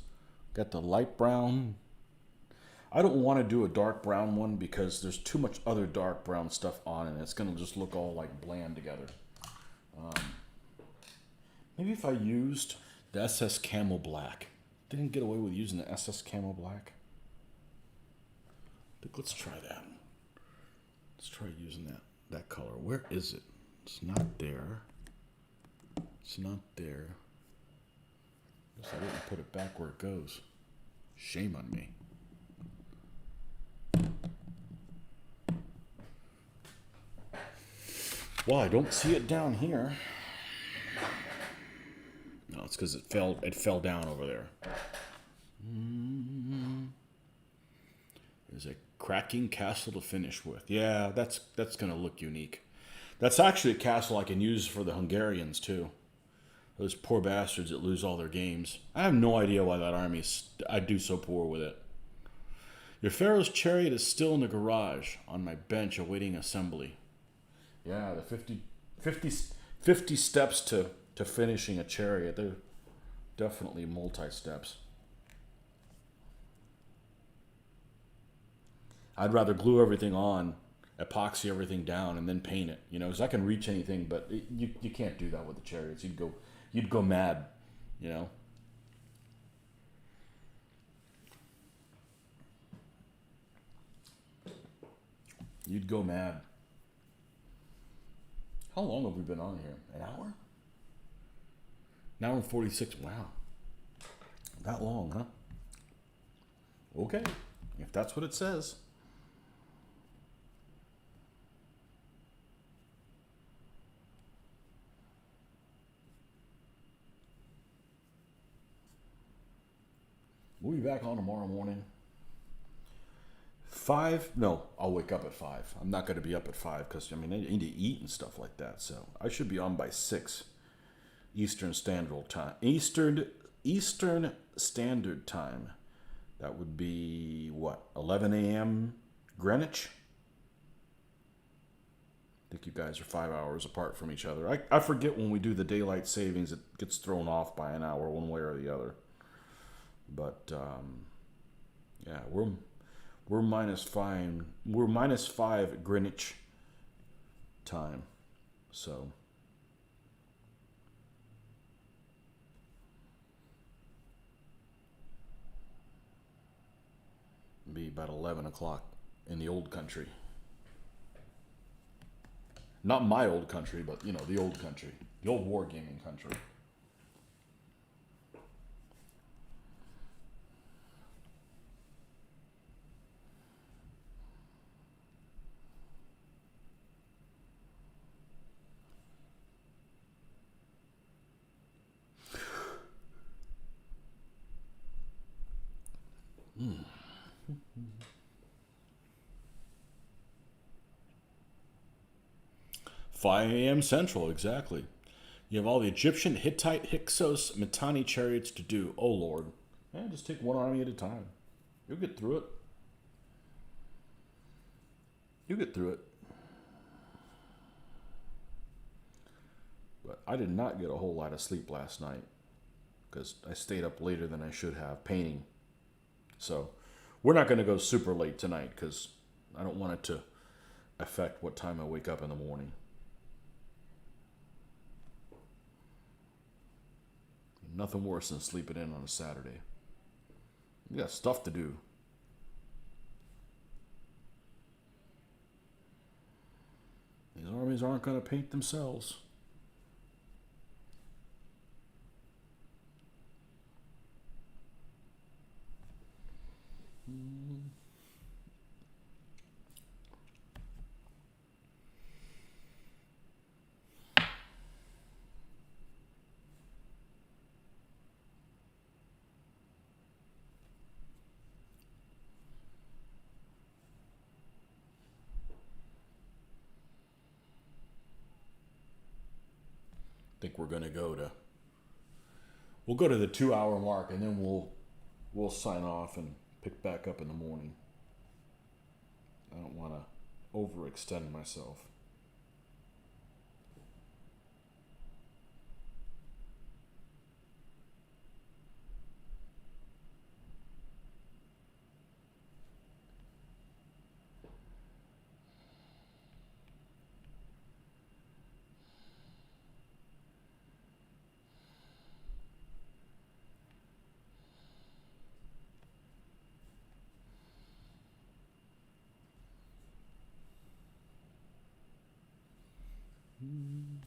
Got the light brown. I don't want to do a dark brown one because there's too much other dark brown stuff on it. It's going to just look all like bland together. Maybe if I used The SS Camel Black. Didn't get away with using the SS Camel Black. Let's try that. Let's try using that color. Where is it? It's not there. It's not there. Guess I didn't put it back where it goes. Shame on me. Well, I don't see it down here. No, it's because it fell down over there. There's a cracking castle to finish with. Yeah, that's going to look unique. That's actually a castle I can use for the Hungarians, too. Those poor bastards that lose all their games. I have no idea why that army, I do so poor with it. Your Pharaoh's chariot is still in the garage on my bench awaiting assembly. Yeah, the 50 steps to finishing a chariot. They're definitely multi-steps. I'd rather glue everything on, epoxy everything down, and then paint it. You know, because I can reach anything, but you can't do that with the chariots. You'd go mad, you know. You'd go mad. How long have we been on here? An hour? An hour and 46. Wow. That long, huh? Okay. If that's what it says. We'll be back on tomorrow morning. 5? No, I'll wake up at 5. I'm not going to be up at 5 because, I need to eat and stuff like that. So I should be on by 6 Eastern Standard Time. Eastern Standard Time. That would be, 11 a.m. Greenwich? I think you guys are 5 hours apart from each other. I forget when we do the daylight savings, it gets thrown off by an hour one way or the other. But, yeah, we're -5. We're -5 Greenwich time. So it'll be about 11 o'clock in the old country. Not my old country, but the old country, the old wargaming country. Mm. 5 a.m. Central, exactly. You have all the Egyptian, Hittite, Hyksos, Mitanni chariots to do. Oh, Lord. Just take one army at a time. You'll get through it. You'll get through it. But I did not get a whole lot of sleep last night because I stayed up later than I should have painting. So we're not going to go super late tonight because I don't want it to affect what time I wake up in the morning. Nothing worse than sleeping in on a Saturday. You got stuff to do. These armies aren't going to paint themselves. I think we're going to we'll go to the 2-hour mark and then we'll sign off and pick back up in the morning. I don't want to overextend myself. Then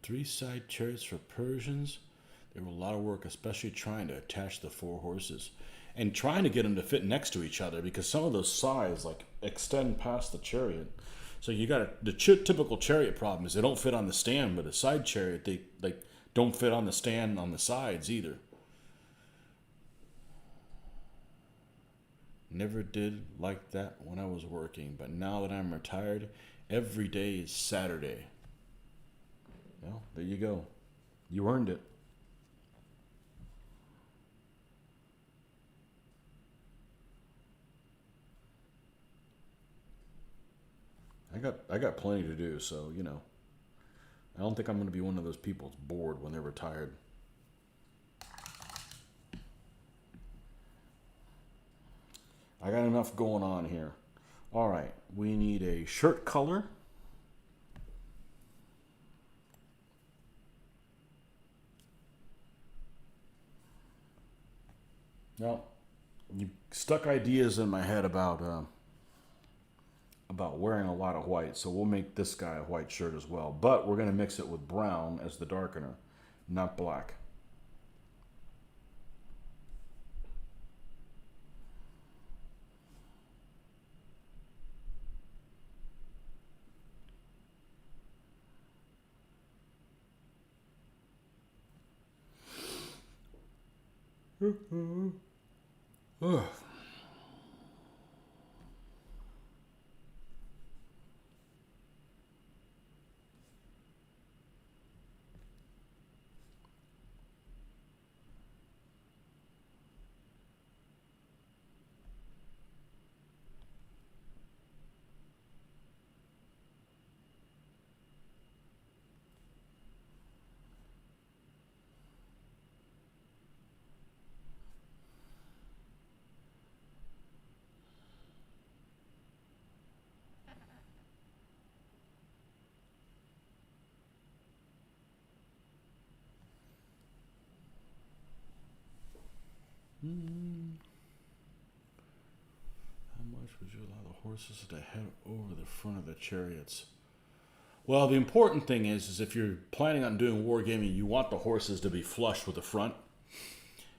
3 side chariots for Persians. There were a lot of work, especially trying to attach the 4 horses and trying to get them to fit next to each other, because some of those sides like extend past the chariot. So you got the typical chariot problem is they don't fit on the stand, but a side chariot they like don't fit on the stand on the sides either. Never did like that when I was working, but now that I'm retired, every day is Saturday. Well, there you go. You earned it. I got plenty to do, so I don't think I'm going to be one of those people that's bored when they're retired. I got enough going on here. All right, we need a shirt color. Now, you stuck ideas in my head about wearing a lot of white, so we'll make this guy a white shirt as well. But we're going to mix it with brown as the darkener, not black. Ugh. How much would you allow the horses to head over the front of the chariots? Well, the important thing is if you're planning on doing wargaming, you want the horses to be flush with the front.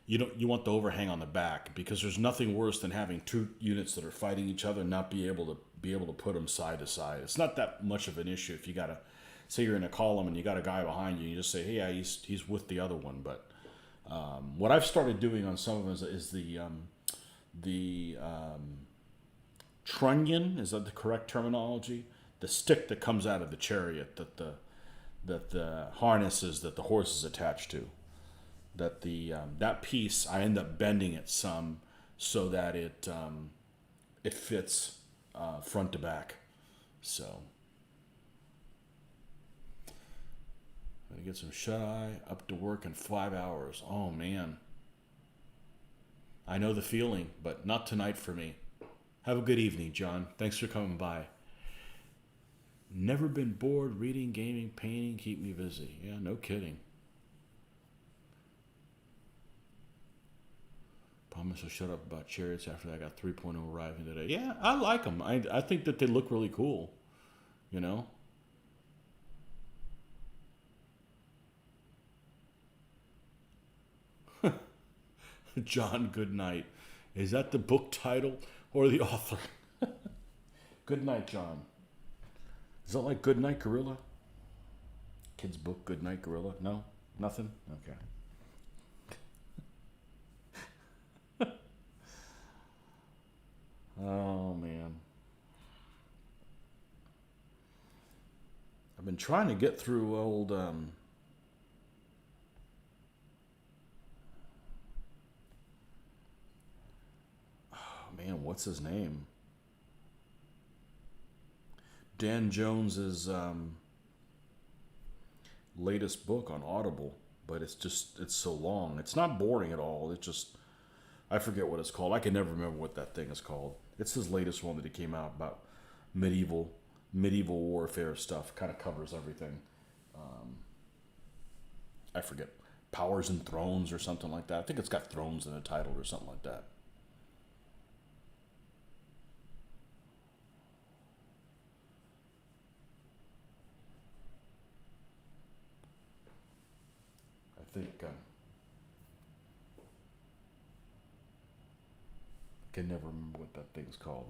You want the overhang on the back, because there's nothing worse than having 2 units that are fighting each other and not be able to put them side to side. It's not that much of an issue if you got to say you're in a column and you got a guy behind you. You just say, hey, yeah, he's with the other one. But what I've started doing on some of them is the trunnion. Is that the correct terminology? The stick that comes out of the chariot that the harnesses that the horse is attached to. That piece, I end up bending it some so that it fits front to back. So I'm gonna get some shut eye, up to work in 5 hours. Oh man, I know the feeling, but not tonight for me. Have a good evening, John. Thanks for coming by. Never been bored. Reading, gaming, painting keep me busy. Yeah, no kidding. Promise I'll shut up about chariots after I got 3.0 arriving today. Yeah, I like them. I think that they look really cool. John Goodnight. Is that the book title or the author? Good night, John. Is that like Goodnight Gorilla? Kid's book, Goodnight Gorilla? No? Nothing? Okay. Oh, man. I've been trying to get through old... oh, man, what's his name? Dan Jones's latest book on Audible, but it's so long. It's not boring at all. I forget what it's called. I can never remember what that thing is called. It's his latest one that he came out about medieval warfare stuff. Kind of covers everything. I forget. Powers and Thrones or something like that. I think it's got Thrones in the title or something like that. Can never remember what that thing's called.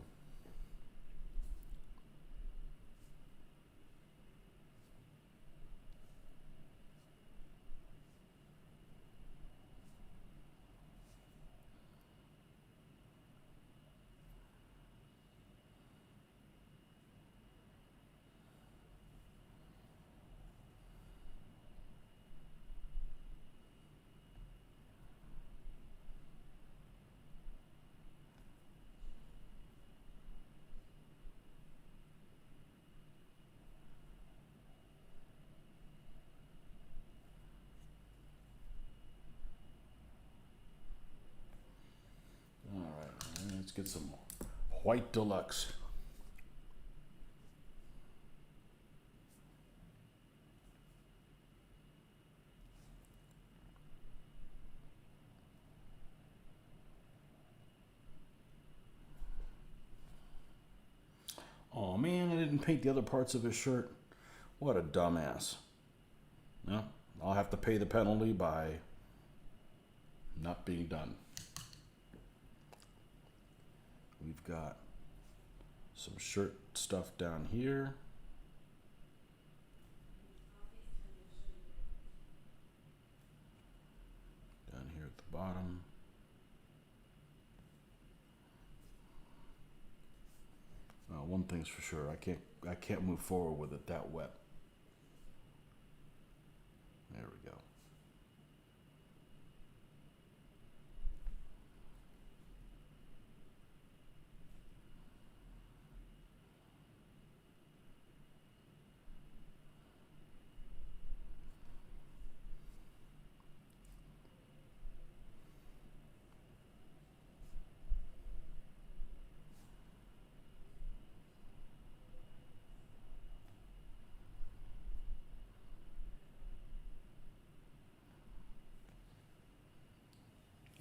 All right, let's get some white deluxe. Oh man, I didn't paint the other parts of his shirt. What a dumbass. No, I'll have to pay the penalty by not being done. We've got some shirt stuff down here. Down here at the bottom. One thing's for sure, I can't move forward with it that wet. There we go.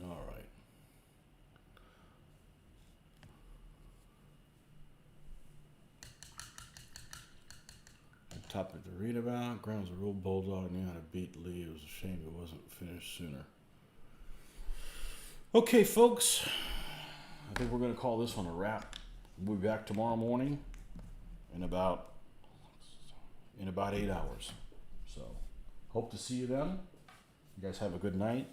All right. A topic to read about. Graham was a real bulldog, knew how to beat Lee. It was a shame it wasn't finished sooner. Okay, folks. I think we're going to call this one a wrap. We'll be back tomorrow morning in about 8 hours. So, hope to see you then. You guys have a good night.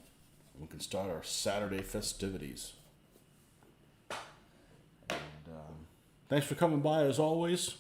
We can start our Saturday festivities. And, thanks for coming by as always.